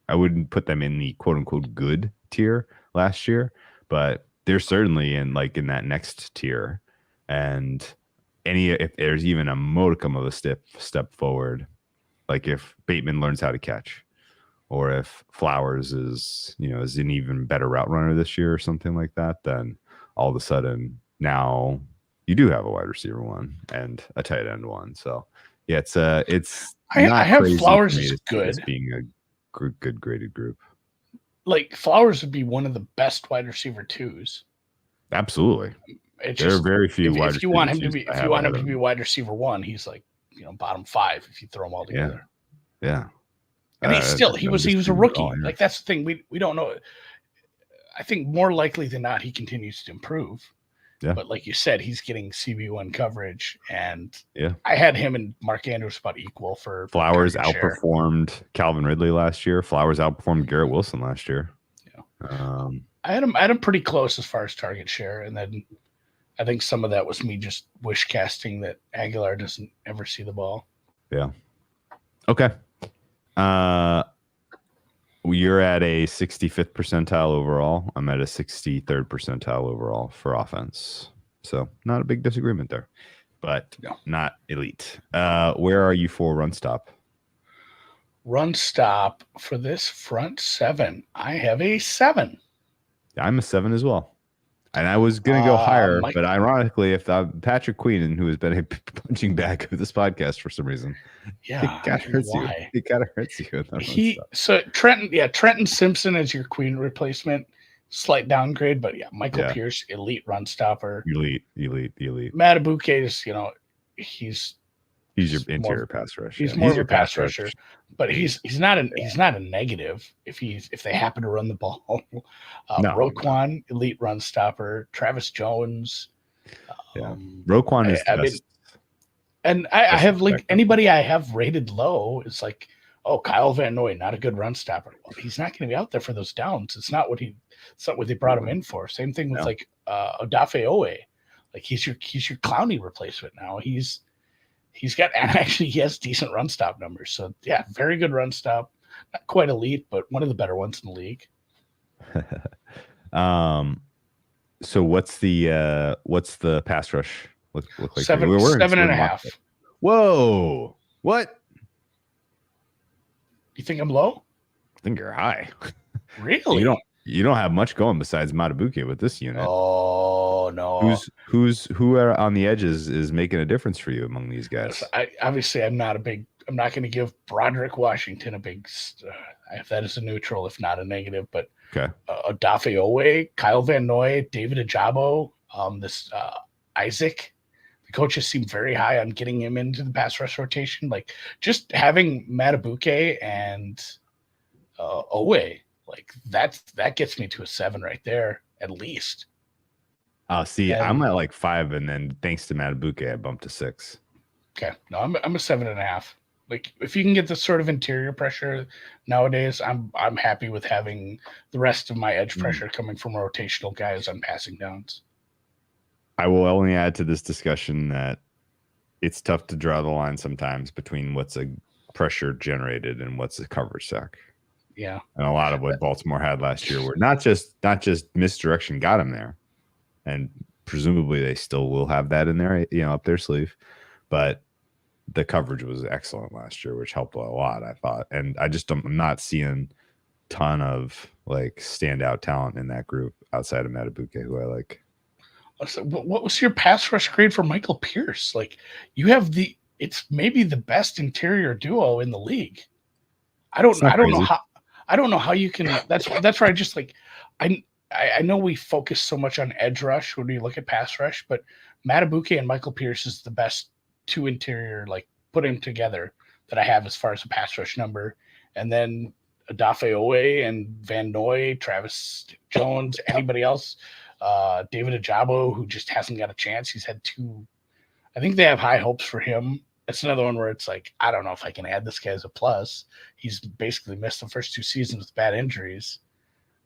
I wouldn't put them in the quote unquote good tier last year, but they're certainly in that next tier. And if there's even a modicum of a step forward, like if Bateman learns how to catch, or if Flowers is an even better route runner this year or something like that, then all of a sudden now you do have a wide receiver 1 and a tight end 1. So yeah, it's I have Flowers as good as being a good graded group. Like Flowers would be one of the best wide receiver 2s. Absolutely. There are very few wide if you want him to be wide receiver 1, he's like bottom 5 if you throw them all together. Yeah. And he was a rookie. Like that's the thing. We don't know. I think more likely than not he continues to improve. Yeah. But like you said, he's getting CB1 coverage, and yeah, I had him and Mark Andrews about equal for Flowers outperformed Calvin Ridley last year. Flowers outperformed Garrett Wilson last year. Yeah. I had him pretty close as far as target share, and then I think some of that was me just wish casting that Aguilar doesn't ever see the ball. Yeah. Okay. You're at a 65th percentile overall. I'm at a 63rd percentile overall for offense. So not a big disagreement there, but not elite. Where are you for run stop? Run stop for this front 7. I have a 7. I'm a 7 as well. And I was going to go higher, but ironically, if Patrick Queenan, who has been a punching bag of this podcast for some reason, it kind of hurts you. It kind of hurts you. Trenton Simpson as your Queen replacement, slight downgrade, but Michael Pierce, elite run stopper. Elite. Matabuke is he's your interior pass rusher. He's more of a pass rusher, but he's not a negative if they happen to run the ball. Roquan, elite run stopper. Travis Jones. Roquan is the best. And I have anybody I have rated low is like, Kyle Van Noy, not a good run stopper. Well, he's not going to be out there for those downs. It's not what they brought him in for. Same thing with Odafe Owe. Like he's your Clowney replacement now. He has decent run stop numbers. So very good run stop. Not quite elite, but one of the better ones in the league. So what's the pass rush look like? 7.5. Whoa. What? You think I'm low? I think you're high. Really? You don't have much going besides Matabuke with this unit. Oh no. Who are on the edges is making a difference for you among these guys? I'm not going to give Broderick Washington a big. If that is a neutral, if not a negative, but okay. Odafe Owe, Kyle Van Noy, David Ajabo, Isaac. The coaches seem very high on getting him into the pass rush rotation. Like just having Matabuke and Owe, like that gets me to a 7 right there at least. Oh, see, I'm at like 5, and then thanks to Matabuke, I bumped to 6. Okay, no, I'm a 7.5. Like if you can get this sort of interior pressure nowadays, I'm happy with having the rest of my edge pressure coming from rotational guys on passing downs. I will only add to this discussion that it's tough to draw the line sometimes between what's a pressure generated and what's a coverage sack. Yeah, and a lot of what Baltimore had last year were not just misdirection got him there, and presumably they still will have that in there, up their sleeve, but the coverage was excellent last year, which helped a lot, I thought. And I'm not seeing a ton of like standout talent in that group outside of Matabuke, who I like. So what was your pass rush grade for Michael Pierce? Like you have it's maybe the best interior duo in the league. I don't know how you can. That's where I just like. I know we focus so much on edge rush when we look at pass rush, but Matabuke and Michael Pierce is the best 2 interior. Like put them together, that I have as far as a pass rush number. And then Odafe Owe and Van Noy, Travis Jones, anybody else, David Ajabo, who just hasn't got a chance. He's had 2. I think they have high hopes for him. It's another one where it's like, I don't know if I can add this guy as a plus. He's basically missed the first 2 seasons with bad injuries.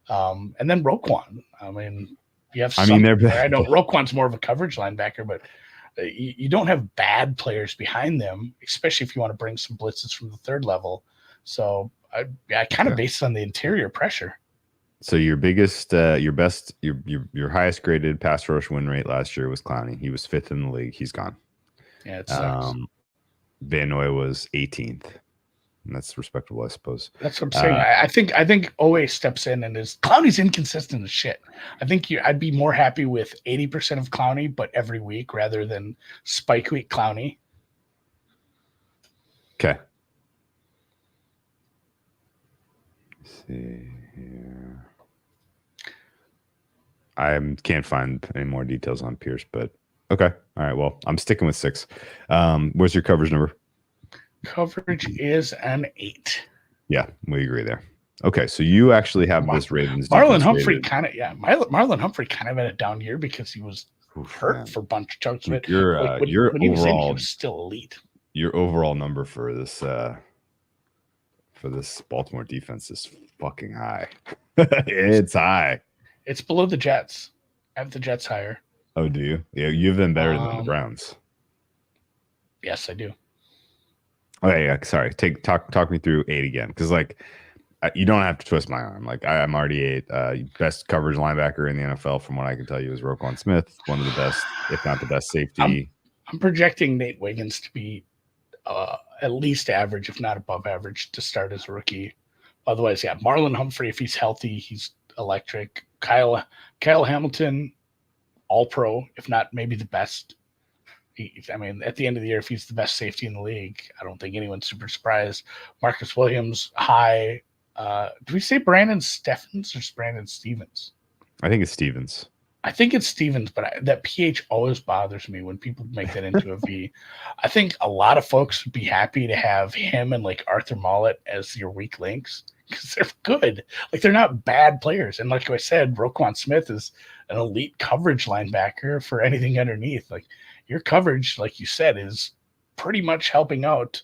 And then Roquan. I mean, you have some. I know Roquan's more of a coverage linebacker, but you don't have bad players behind them, especially if you want to bring some blitzes from the 3rd level. So I kind of based on the interior pressure. So your biggest, your highest graded pass rush win rate last year was Clowney. He was 5th in the league. He's gone. Yeah, it sucks. Van Noy was 18th. And that's respectable, I suppose. That's what I'm saying. I think Owe steps in and is Clowney's inconsistent as shit. I think I'd be more happy with 80% of Clowney, but every week rather than spike week Clowney. Okay. Let's see here. I can't find any more details on Pierce, but okay. All right. Well, I'm sticking with 6. What's your coverage number? Coverage is an 8. Yeah, we agree there. Okay, so you actually have this Ravens. Marlon Humphrey Marlon Humphrey kind of had a down year because he was hurt for a bunch of chunks of it. Your overall, he was still elite. Your overall number for this Baltimore defense is fucking high. It's high. It's below the Jets. I have the Jets higher. Oh, do you? Yeah, you've been better than the Browns. Yes, I do. Okay, yeah. Sorry. Talk me through 8 again, because like you don't have to twist my arm. Like I'm already 8. Best coverage linebacker in the NFL, from what I can tell you, is Roquan Smith, one of the best, if not the best safety. I'm projecting Nate Wiggins to be at least average, if not above average, to start as a rookie. Otherwise, yeah, Marlon Humphrey, if he's healthy, he's electric. Kyle Hamilton, all pro, if not maybe the best. I mean, at the end of the year, if he's the best safety in the league, I don't think anyone's super surprised. Marcus Williams, high. Do we say Brandon Stevens or Brandon Stevens? I think it's Stevens. I think it's Stevens, but that PH always bothers me when people make that into a V. I think a lot of folks would be happy to have him and like Arthur Mollett as your weak links because they're good. Like they're not bad players. And like I said, Roquan Smith is an elite coverage linebacker for anything underneath. Like your coverage, like you said, is pretty much helping out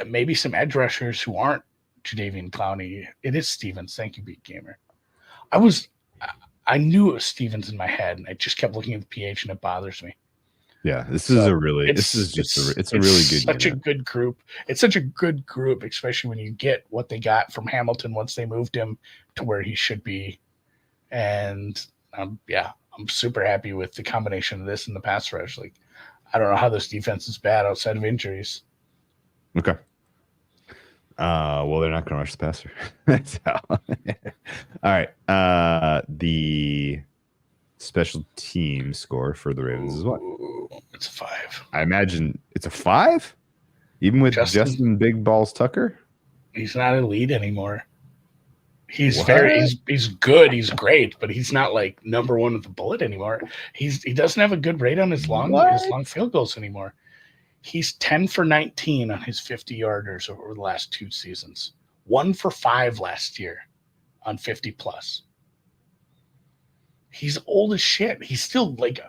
maybe some edge rushers who aren't Jadeveon Clowney. It is Stevens. Thank you, Beat Gamer. I knew it was Stevens in my head, and I just kept looking at the PH, and it bothers me. Yeah, it's a really good such unit. A good group. It's such a good group, especially when you get what they got from Hamilton once they moved him to where he should be. And I'm super happy with the combination of this and the pass rush. Like, I don't know how this defense is bad outside of injuries. Okay. Well, they're not going to rush the passer. That's how. All right. The special team score for the Ravens is what? It's a 5. I imagine it's a 5? Even with Justin Big Balls Tucker? He's not elite anymore. He's he's good. He's great, but he's not like number one with the bullet anymore. He doesn't have a good rate on his long field goals anymore. He's 10 for 19 on his 50-yarders over the last 2 seasons. 1 for 5 last year on 50-plus. He's old as shit. He's still like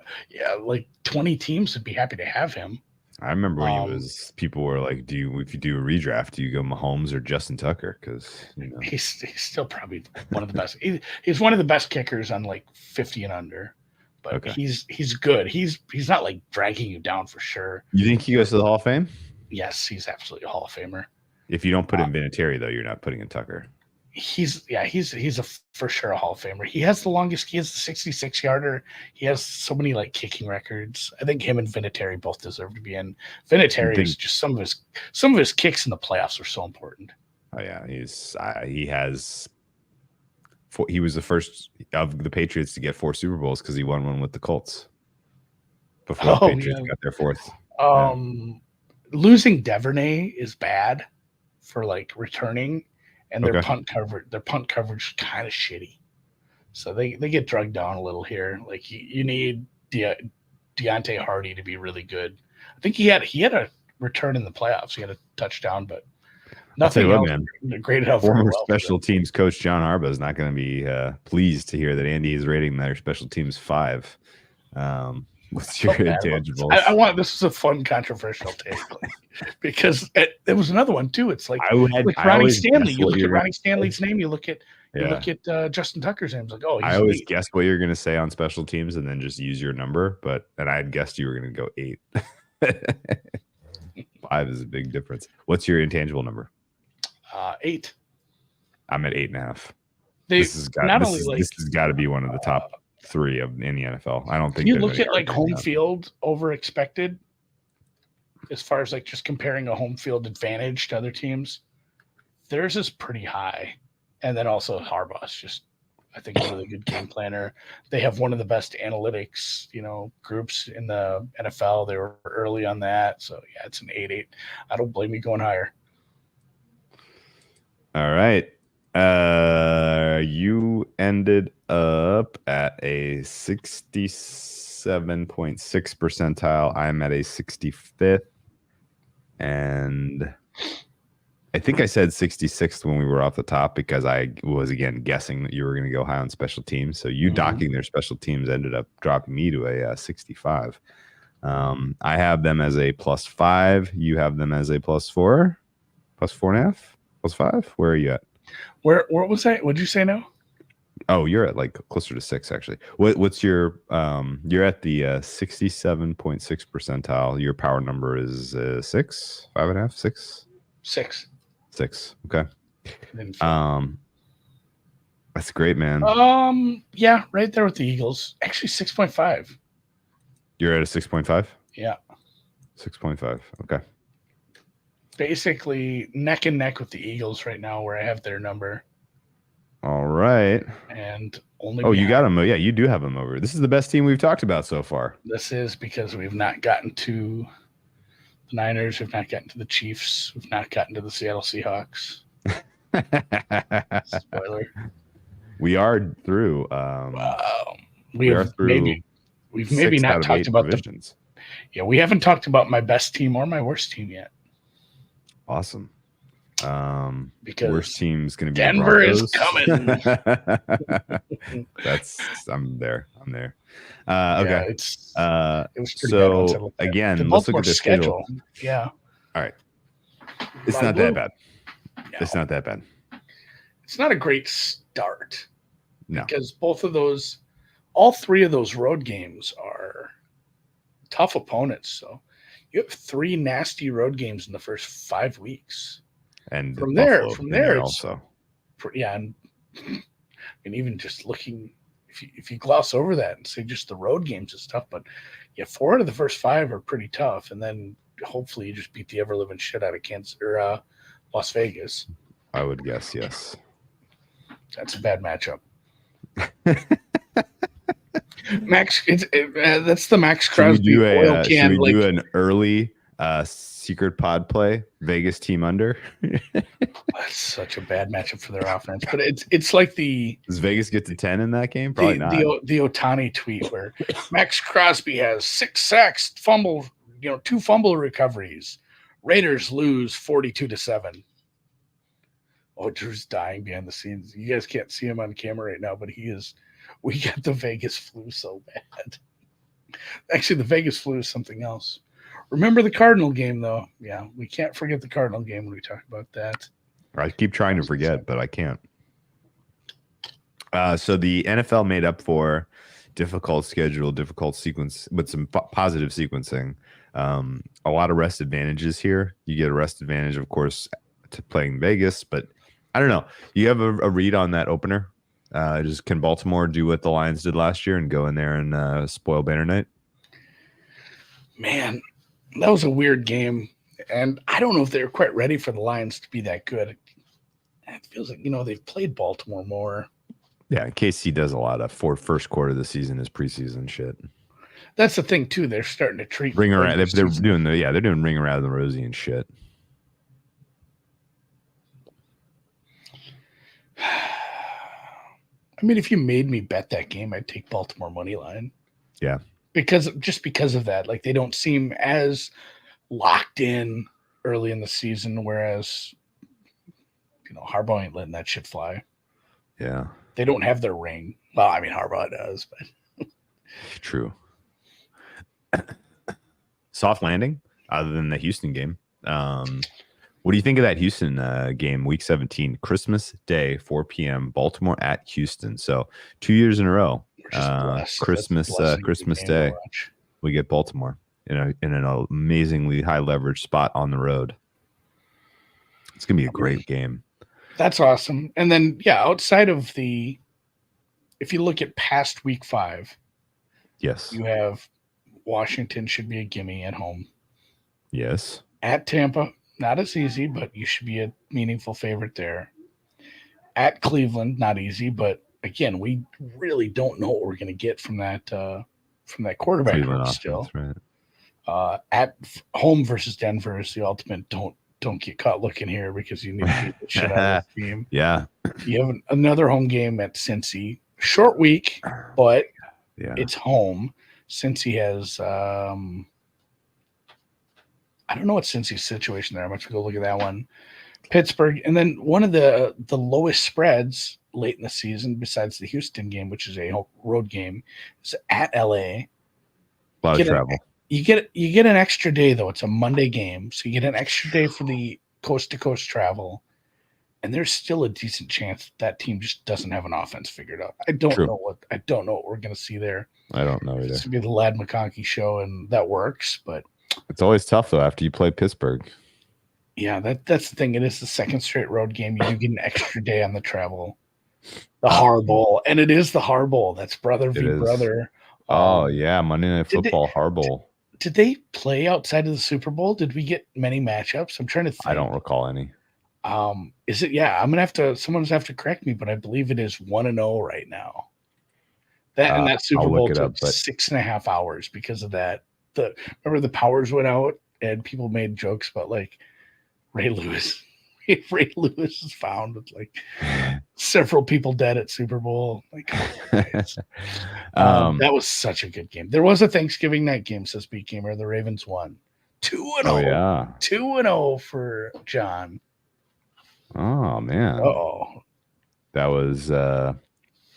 20 teams would be happy to have him. I remember when people were like, if you do a redraft, do you go Mahomes or Justin Tucker? Because he's still probably one of the best. He's one of the best kickers on like 50 and under. But okay. He's good. He's not like dragging you down for sure. You think he goes to the Hall of Fame? Yes, he's absolutely a Hall of Famer. If you don't put in Vinatieri, though, you're not putting in Tucker. He's for sure a Hall of Famer. He has the longest. He has the 66-yarder. He has so many like kicking records. I think him and Vinatieri both deserve to be in. Vinatieri is just some of his kicks in the playoffs are so important. Oh yeah, he was the first of the Patriots to get 4 Super Bowls because he won one with the Colts before the Patriots got their 4th. Losing Devernay is bad for like returning, and their punt coverage is kind of shitty. So they get drugged down a little here. Like you need Deontay Hardy to be really good. I think he had a return in the playoffs. He had a touchdown, but I'll tell nothing you else. what, man. Graded out very Former well. special teams coach John Harbaugh is not going to be pleased to hear that Andy is rating their special teams 5. What's your intangibles? I want this is a fun controversial take because it was another one too. It's like Ronnie Stanley. You look at Ronnie Stanley's name. You look at Justin Tucker's name. It's like, I always guess what you're going to say on special teams and then just use your number. And I had guessed you were going to go 8. 5 is a big difference. What's your intangible number? 8. I'm at 8.5. This has got to be one of the top 3 in the NFL. I don't think you look at like home field over expected as far as like just comparing a home field advantage to other teams. Theirs is pretty high, and then also Harbaugh's just I think a really good game planner. They have one of the best analytics groups in the NFL. They were early on that, so yeah, it's an 8-8. I don't blame you going higher. All right. You ended up at a 67.6 percentile. I'm at a 65th. And I think I said 66th when we were off the top because I was, again, guessing that you were going to go high on special teams. So you docking their special teams ended up dropping me to a 65. I have them as a +5. You have them as a +4, +4.5, +5. Where are you at? Where was that? What'd you say now? Oh, you're at like closer to 6 actually. What's your you're at the 67.6 percentile. Your power number is 6, 5.5, 6? 6. 6. Okay. That's great, man. Yeah, right there with the Eagles. Actually 6.5. You're at a 6.5? Yeah. 6.5. Okay. Basically neck and neck with the Eagles right now where I have their number. All right. And only you got them. Yeah, you do have them over. This is the best team we've talked about so far. This is because we've not gotten to the Niners. We've not gotten to the Chiefs. We've not gotten to the Seattle Seahawks. Spoiler. We are through. We've maybe not talked about divisions. We haven't talked about my best team or my worst team yet. Awesome. Because worst team's going to be Denver is coming. I'm there. Okay. It was pretty so bad again, let's look at the schedule. Yeah. All right. It's not that bad. No. It's not that bad. It's not a great start. No. Because all 3 of those road games are tough opponents. So you have 3 nasty road games in the first 5 weeks. And from there, it's also. And even just looking, if you gloss over that and say just the road games is tough, but 4 out of the first 5 are pretty tough, and then hopefully you just beat the ever living shit out of Kansas or Las Vegas. I would guess yes. That's a bad matchup. Max, that's the Max Crosby oil can. Should we do an early secret pod play? Vegas team under. That's such a bad matchup for their offense. But it's like does Vegas get to 10 in that game? Probably not. The Ohtani tweet where Max Crosby has 6 sacks, 2 fumble recoveries. Raiders lose 42-7. Oh, Drew's dying behind the scenes. You guys can't see him on camera right now, but we got the Vegas flu so bad. Actually, the Vegas flu is something else. Remember the Cardinal game, though. Yeah, we can't forget the Cardinal game when we talk about that. I keep trying to forget, but I can't. So the NFL made up for difficult schedule, difficult sequence, with some positive sequencing. A lot of rest advantages here. You get a rest advantage, of course, to playing Vegas, but I don't know. You have a read on that opener? Can Baltimore do what the Lions did last year and go in there and spoil Banner Night? Man, that was a weird game, and I don't know if they were quite ready for the Lions to be that good. It feels like they've played Baltimore more. Yeah, KC does a lot of first quarter of the season is preseason shit. That's the thing too. They're starting to treat ring around. They're doing ring around the rosy and shit. I mean, if you made me bet that game, I'd take Baltimore money line. Yeah. Because of that, like they don't seem as locked in early in the season, whereas Harbaugh ain't letting that shit fly. Yeah. They don't have their ring. Well, I mean, Harbaugh does, but true. Soft landing, other than the Houston game. What do you think of that Houston game, Week 17, Christmas Day, 4 p.m., Baltimore at Houston? So 2 years in a row, Christmas Day, we get Baltimore in an amazingly high leverage spot on the road. It's gonna be a great game. That's awesome. And then, outside of if you look at past Week 5, yes, you have Washington should be a gimme at home. Yes. At Tampa, not as easy, but you should be a meaningful favorite there. At Cleveland, not easy, but again, we really don't know what we're going to get from that quarterback Cleveland room offense, still. right. At home versus Denver is the ultimate. Don't get caught looking here because you need to beat the shit out of this team. Yeah. You have another home game at Cincy. Short week, but it's home. Cincy has I don't know what Cincy's situation there. I'm going to go look at that one. Pittsburgh, and then one of the lowest spreads late in the season, besides the Houston game, which is a road game, is at LA. A lot of travel. You get an extra day though. It's a Monday game, so you get an extra day for the coast to coast travel, and there's still a decent chance that team just doesn't have an offense figured out. I don't know what we're going to see there. I don't know either. It's going to be the Lad McConkey show, and that works, but it's always tough though after you play Pittsburgh. Yeah, that's the thing. It is the second straight road game. You do get an extra day on the travel. The Har Bowl, and it is the Har Bowl. That's brother v brother. Oh yeah, Monday Night Football Har Bowl. Did they play outside of the Super Bowl? Did we get many matchups? I'm trying to think. I don't recall any. Is it? Yeah, I'm gonna have to. Someone's have to correct me, but I believe it is 1-0 right now. That Super Bowl took 6.5 hours because of that. Remember the powers went out and people made jokes about like Ray Lewis. Ray Lewis is found with like several people dead at Super Bowl. Like, that was such a good game. There was a Thanksgiving night game, says Beat Gamer. The Ravens won 2-0. Oh, yeah. 2-0 for John. Oh man. Oh, that was. I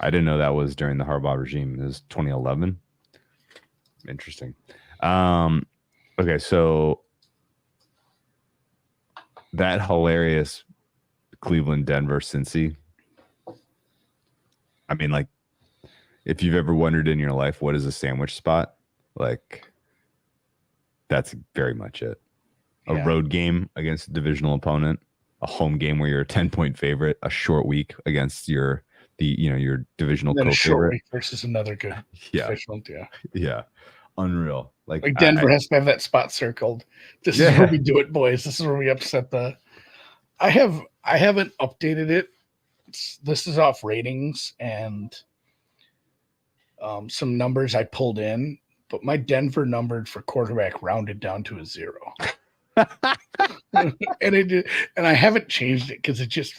didn't know that was during the Harbaugh regime. It was 2011. Interesting. Okay, so that hilarious Cleveland, Denver, Cincy. I mean, like, if you've ever wondered in your life what is a sandwich spot, like, that's very much it. A road game against a divisional opponent, a home game where you're a 10-point favorite, a short week against your divisional co-favorite. A short week versus another good divisional, yeah. Unreal. Like Denver has to have that spot circled. This is where we do it, boys. This is where we upset the. I haven't updated it. This is off ratings and some numbers I pulled in, but my Denver numbered for quarterback rounded down to a 0. and I haven't changed it because it just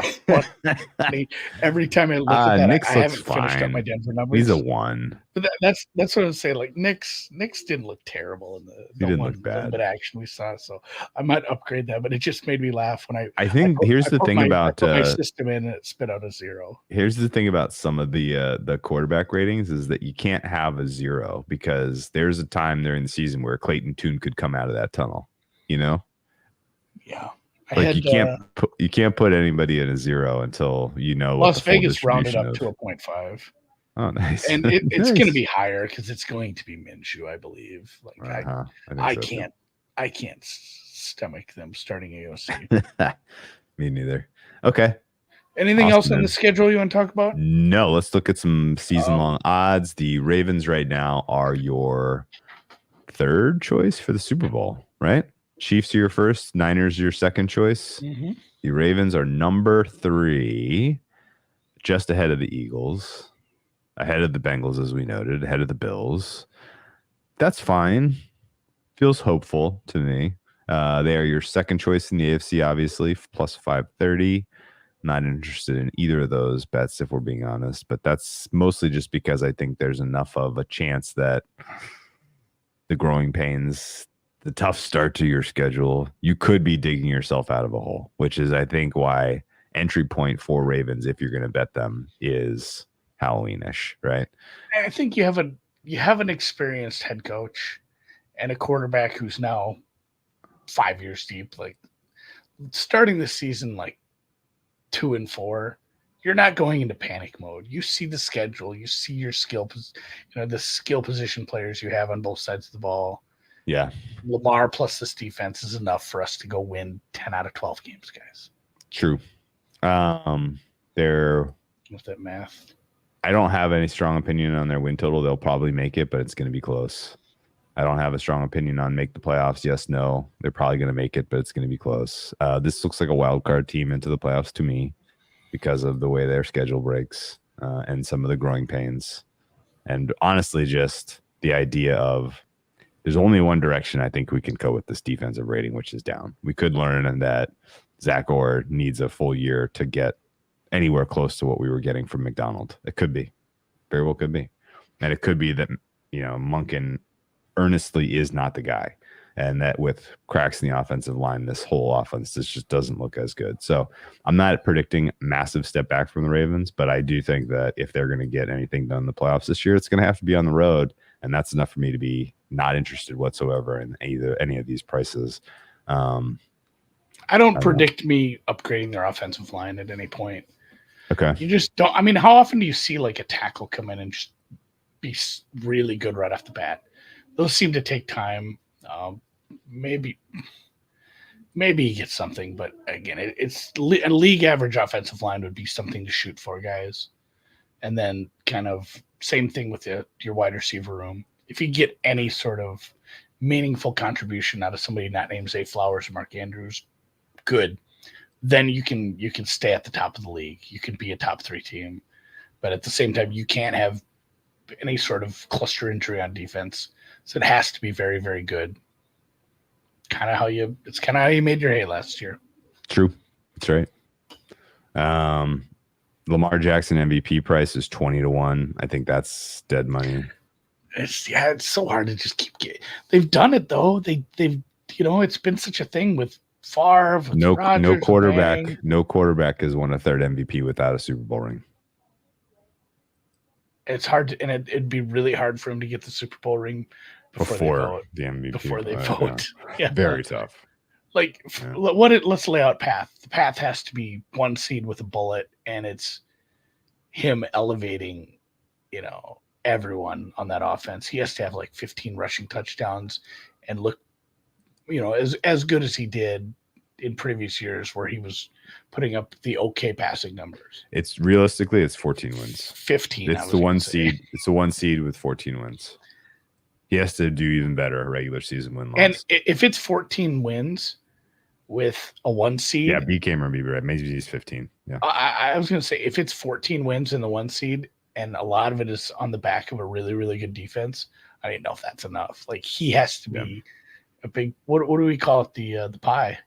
funny. Every time I look at that, I haven't finished up my Denver numbers. He's a 1. But that's what I was saying. Like Nick's didn't look terrible in the one little bit action we saw. So I might upgrade that, but it just made me laugh when I think here's the thing about my system in and it spit out a 0. Here's the thing about some of the quarterback ratings is that you can't have a 0 because there's a time during the season where Clayton Tune could come out of that tunnel. You know? Yeah. You can't put anybody in a 0 until you know. Las Vegas rounded up to a 0.5. Oh, nice. And it's going to be higher because it's going to be Minshew, I believe. Like I can't stomach them starting AOC. Me neither. Okay. Anything else on the schedule you want to talk about? No. Let's look at some season-long odds. The Ravens right now are your third choice for the Super Bowl, right? Chiefs are your first, Niners your second choice. Mm-hmm. The Ravens are number 3, just ahead of the Eagles, ahead of the Bengals, as we noted, ahead of the Bills. That's fine. Feels hopeful to me. They are your second choice in the AFC, obviously, plus 530. Not interested in either of those bets, if we're being honest, but that's mostly just because I think there's enough of a chance that the growing pains the tough start to your schedule, you could be digging yourself out of a hole, which is, I think, why entry point for Ravens, if you're going to bet them, is Halloweenish, right? I think you have an experienced head coach and a quarterback who's now 5 years deep. Like starting the season like 2-4, you're not going into panic mode. You see the schedule, you see your the skill position players you have on both sides of the ball. Yeah. Lamar plus this defense is enough for us to go win 10 out of 12 games, guys. True. They're with that math. I don't have any strong opinion on their win total. They'll probably make it, but it's going to be close. I don't have a strong opinion on make the playoffs. Yes, no. They're probably going to make it, but it's going to be close. This looks like a wild card team into the playoffs to me because of the way their schedule breaks and some of the growing pains. And honestly, just the idea of there's only one direction I think we can go with this defensive rating, which is down. We could learn that Zach Orr needs a full year to get anywhere close to what we were getting from McDonald. It could be. Very well could be. And it could be that, Monken earnestly is not the guy. And that with cracks in the offensive line, this whole offense just doesn't look as good. So I'm not predicting massive step back from the Ravens, but I do think that if they're going to get anything done in the playoffs this year, it's going to have to be on the road. And that's enough for me to be not interested whatsoever in any of these prices. I don't predict me upgrading their offensive line at any point. Okay. You just don't. I mean, how often do you see like a tackle come in and just be really good right off the bat? Those seem to take time. Maybe he gets something, but again, it's a league average offensive line would be something to shoot for, guys. And then kind of same thing with your wide receiver room. If you get any sort of meaningful contribution out of somebody not named Zay Flowers or Mark Andrews, good. Then you can stay at the top of the league. You can be a top 3 team, but at the same time, you can't have any sort of cluster injury on defense. So it has to be very, very good. It's kind of how you made your hay last year. True. That's right. Lamar Jackson MVP price is 20-1. I think that's dead money. It's so hard to just keep getting. They've done it though. They've it's been such a thing with Favre. With Rodgers, no quarterback. No quarterback has won a third MVP without a Super Bowl ring. It's hard and it'd be really hard for him to get the Super Bowl ring before the MVP. Before they vote. Yeah. Very tough. Let's lay out path. The path has to be 1 seed with a bullet, and it's him elevating, everyone on that offense. He has to have like 15 rushing touchdowns and look, as good as he did in previous years where he was putting up the okay passing numbers. It's realistically, it's 14 wins. 15. It's the 1 seed. It's the 1 seed with 14 wins. He has to do even better regular season win loss. And if it's 14 wins with a 1 seed. Yeah, BK might be right. Maybe he's 15. Yeah. I was going to say, if it's 14 wins in the 1 seed and a lot of it is on the back of a really, really good defense, I don't know if that's enough. Like he has to be a big, what do we call it? The pie.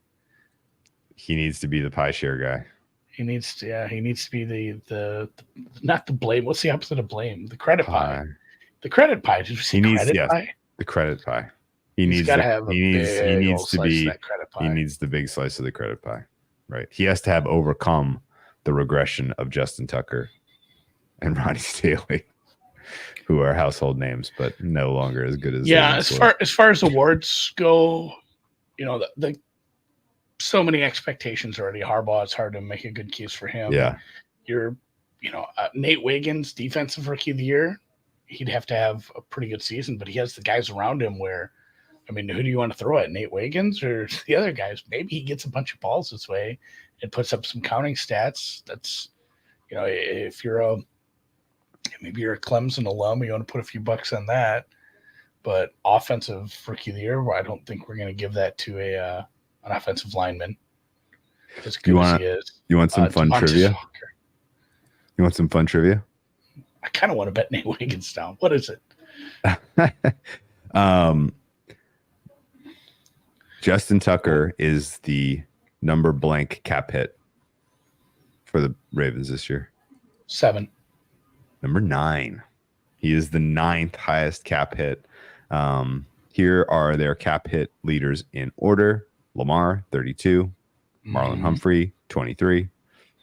He needs to be the pie share guy. He needs to be the not the blame. What's the opposite of blame? The credit pie. The credit pie. Did you see credit pie? The credit pie. He needs the big slice of the credit pie. Right. He has to have overcome the regression of Justin Tucker and Ronnie Staley, who are household names, but no longer as good as as far as awards go, the so many expectations already. Harbaugh, it's hard to make a good case for him. Yeah. Nate Wiggins, defensive rookie of the year. He'd have to have a pretty good season, but he has the guys around him where, who do you want to throw at, Nate Wiggins or the other guys? Maybe he gets a bunch of balls this way and puts up some counting stats. That's, if you're maybe you're a Clemson alum, you want to put a few bucks on that. But offensive rookie of the year, I don't think we're going to give that to an offensive lineman. As good as he is. You want some fun trivia? You want some fun trivia? I kind of want to bet Nate Wiggins down. What is it? Justin Tucker is the number blank cap hit for the Ravens this year. 7. Number 9. He is the 9th highest cap hit. Here are their cap hit leaders in order. Lamar, 32. Marlon Humphrey, 23.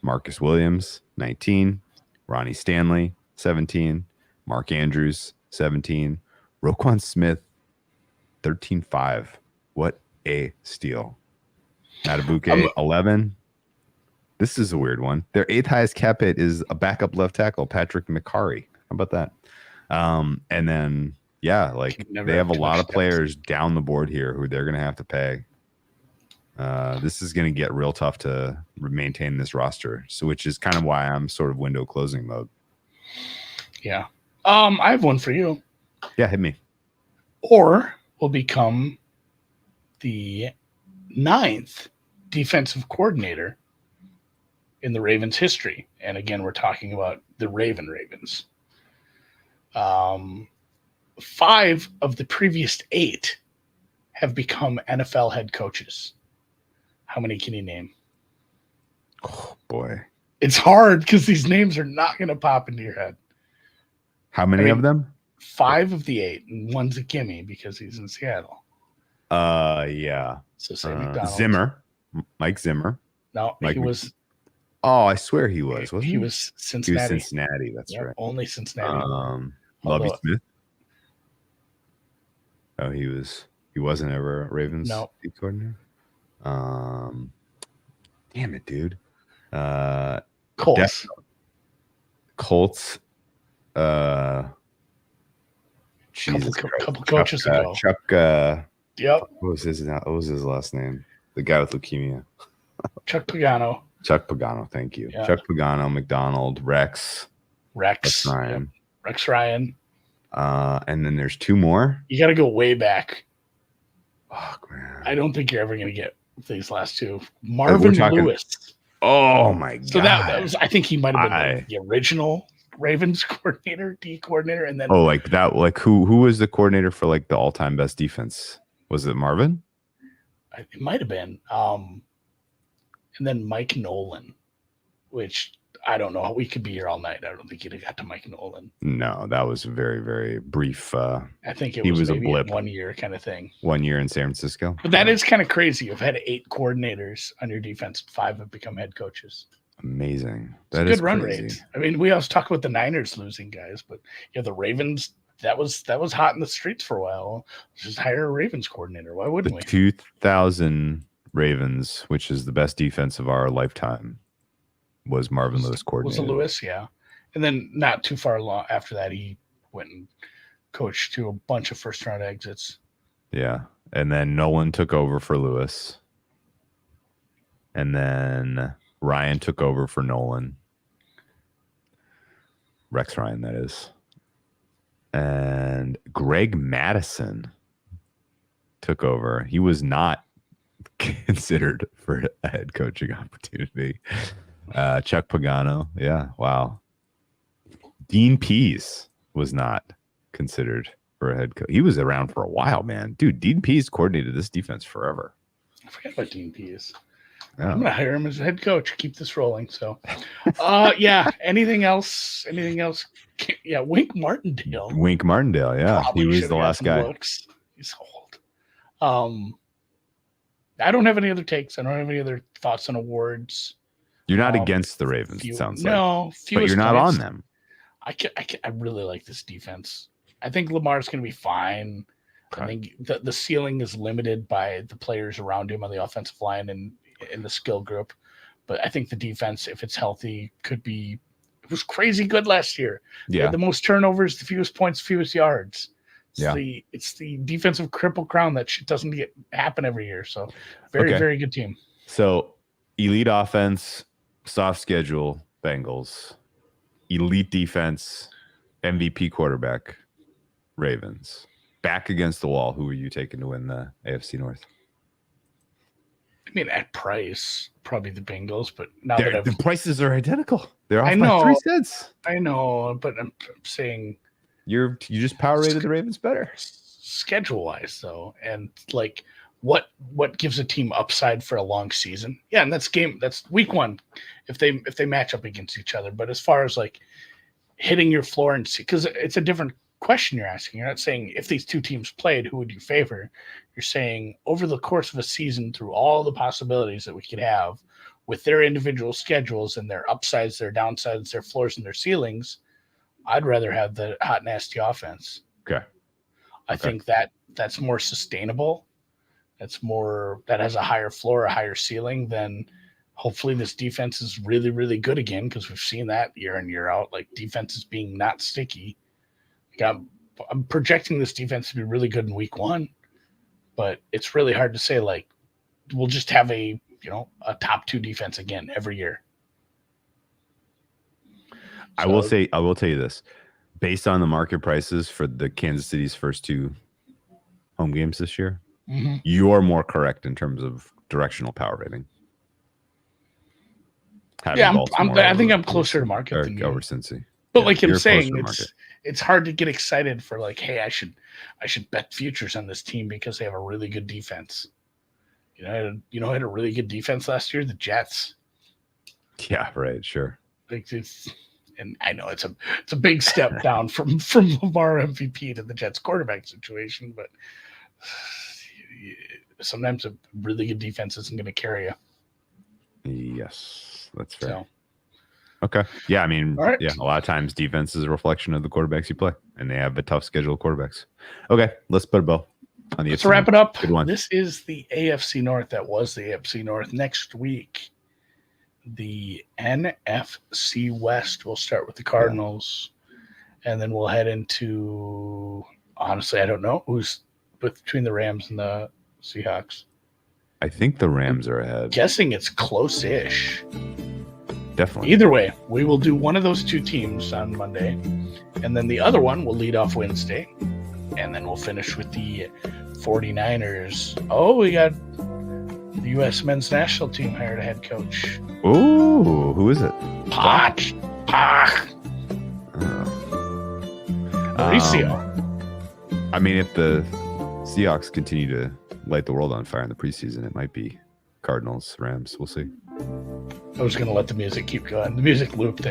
Marcus Williams, 19. Ronnie Stanley, 17. Mark Andrews, 17. Roquan Smith, 13.5. What a steal. Matabuke, 11. This is a weird one. Their 8th highest cap hit is a backup left tackle, Patrick McCarry. How about that? And then, yeah, like they have a lot of players down the board here who they're going to have to pay. This is going to get real tough to maintain this roster. So, which is kind of why I'm sort of window closing mode. Yeah. I have one for you. Yeah, hit me. Or will become the 9th defensive coordinator in the Ravens history. And again, we're talking about the Ravens. 5 of the previous 8 have become NFL head coaches. How many can you name? Oh, boy. It's hard because these names are not going to pop into your head. How many of them? 5 of the 8, and one's a gimme because he's in Seattle. Yeah. So say McDonald. Zimmer. Mike Zimmer. No, Mike he was. Oh, I swear he was. Wasn't he was Cincinnati. He was Cincinnati. That's right. Only Cincinnati. Lovie Smith. Oh, he wasn't ever a Ravens coordinator. Damn it, dude. Colts. Colts. Couple coaches ago. Chuck. Yep. What was his last name? The guy with leukemia. Chuck Pagano. Chuck Pagano. Thank you. Yeah. Chuck Pagano, McDonald, Rex Ryan. Yep. Rex Ryan. And then there's 2 more. You got to go way back. Fuck, man. I don't think you're ever going to get these last 2. Marvin Lewis. Oh my god. So that was. I think he might have been the original Ravens D coordinator, and then like that. Like who was the coordinator for like the all-time best defense? Was it Marvin? It might have been. And then Mike Nolan, which I don't know. We could be here all night. I don't think he'd have got to Mike Nolan. No, that was very, very brief. I think he was maybe a blip. 1 year kind of thing. 1 year in San Francisco. But that is kind of crazy. You've had 8 coordinators on your defense. 5 have become head coaches. Amazing. That is good run rate. I mean, we always talk about the Niners losing guys, but the Ravens, that was hot in the streets for a while. Just hire a Ravens coordinator. Why wouldn't we? 2000 Ravens, which is the best defense of our lifetime, was Marvin Lewis coordinator. Was it Lewis? Yeah. And then not too far after that, he went and coached to a bunch of first-round exits. Yeah. And then Nolan took over for Lewis. And then Ryan took over for Nolan. Rex Ryan, that is. And Greg Madison took over. He was not considered for a head coaching opportunity. Chuck Pagano. Yeah. Wow. Dean Pease was not considered for a head coach. He was around for a while, man. Dude, Dean Pease coordinated this defense forever. I forgot about Dean Pease. Yeah. I'm gonna hire him as a head coach. Keep this rolling. So, yeah. Anything else? Yeah. Wink Martindale. Yeah, Probably he was the last guy. Looks. He's old. I don't have any other takes. I don't have any other thoughts on awards. You're not against the Ravens. It sounds like no, but you're not on them. I really like this defense. I think Lamar's going to be fine. Okay. I think the ceiling is limited by the players around him on the offensive line and in the skill group. But I think the defense, if it's healthy, could be. It was crazy good last year. Yeah, the most turnovers, the fewest points, fewest yards. It's the defensive triple crown that shit doesn't happen every year. So very good team. So elite offense, soft schedule, Bengals. Elite defense, MVP quarterback, Ravens. Back against the wall. Who are you taking to win the AFC North? I mean, at price, probably the Bengals, but now the prices are identical. They're off by 3 cents. I know, but I'm saying you just power rated the Ravens better. Schedule wise, though, and like what gives a team upside for a long season? Yeah, and that's week 1 if they match up against each other. But as far as like hitting your floor and see, because it's a different question you're asking. You're not saying if these two teams played, who would you favor? You're saying over the course of a season, through all the possibilities that we could have with their individual schedules and their upsides, their downsides, their floors, and their ceilings, I'd rather have the hot, nasty offense. Okay. I think that's more sustainable. That has a higher floor, a higher ceiling than hopefully this defense is really, really good again, because we've seen that year in, year out, like defenses being not sticky. I'm projecting this defense to be really good in week 1, but it's really hard to say, like, we'll just have a top 2 defense again every year. I will tell you this. Based on the market prices for the Kansas City's first 2 home games this year, you are more correct in terms of directional power rating. I think I'm closer to market than you. Over Cincy. But like I'm saying, it's hard to get excited for, like, hey, I should bet futures on this team because they have a really good defense. Had a really good defense last year, the Jets. Yeah, right, sure. Like and I know it's a big step down from Lamar MVP to the Jets quarterback situation, but sometimes a really good defense isn't going to carry you. Yes, that's fair. So, okay. Yeah, I mean, right. Yeah, a lot of times defense is a reflection of the quarterbacks you play, and they have a tough schedule of quarterbacks. Okay, let's put a bow on the. Let's wrap it up. Good one. This is the AFC North. That was the AFC North. Next week, the NFC West. We'll start with the Cardinals, and then we'll head into. Honestly, I don't know who's between the Rams and the Seahawks. I think the Rams are ahead. Guessing it's close-ish. Definitely. Either way, we will do one of those 2 teams on Monday, and then the other one will lead off Wednesday, and then we'll finish with the 49ers. Oh, we got the U.S. men's national team hired a head coach. Ooh, who is it? Pach. Mauricio. I mean, if the Seahawks continue to light the world on fire in the preseason, it might be Cardinals, Rams. We'll see. I was going to let the music keep going. The music loop there.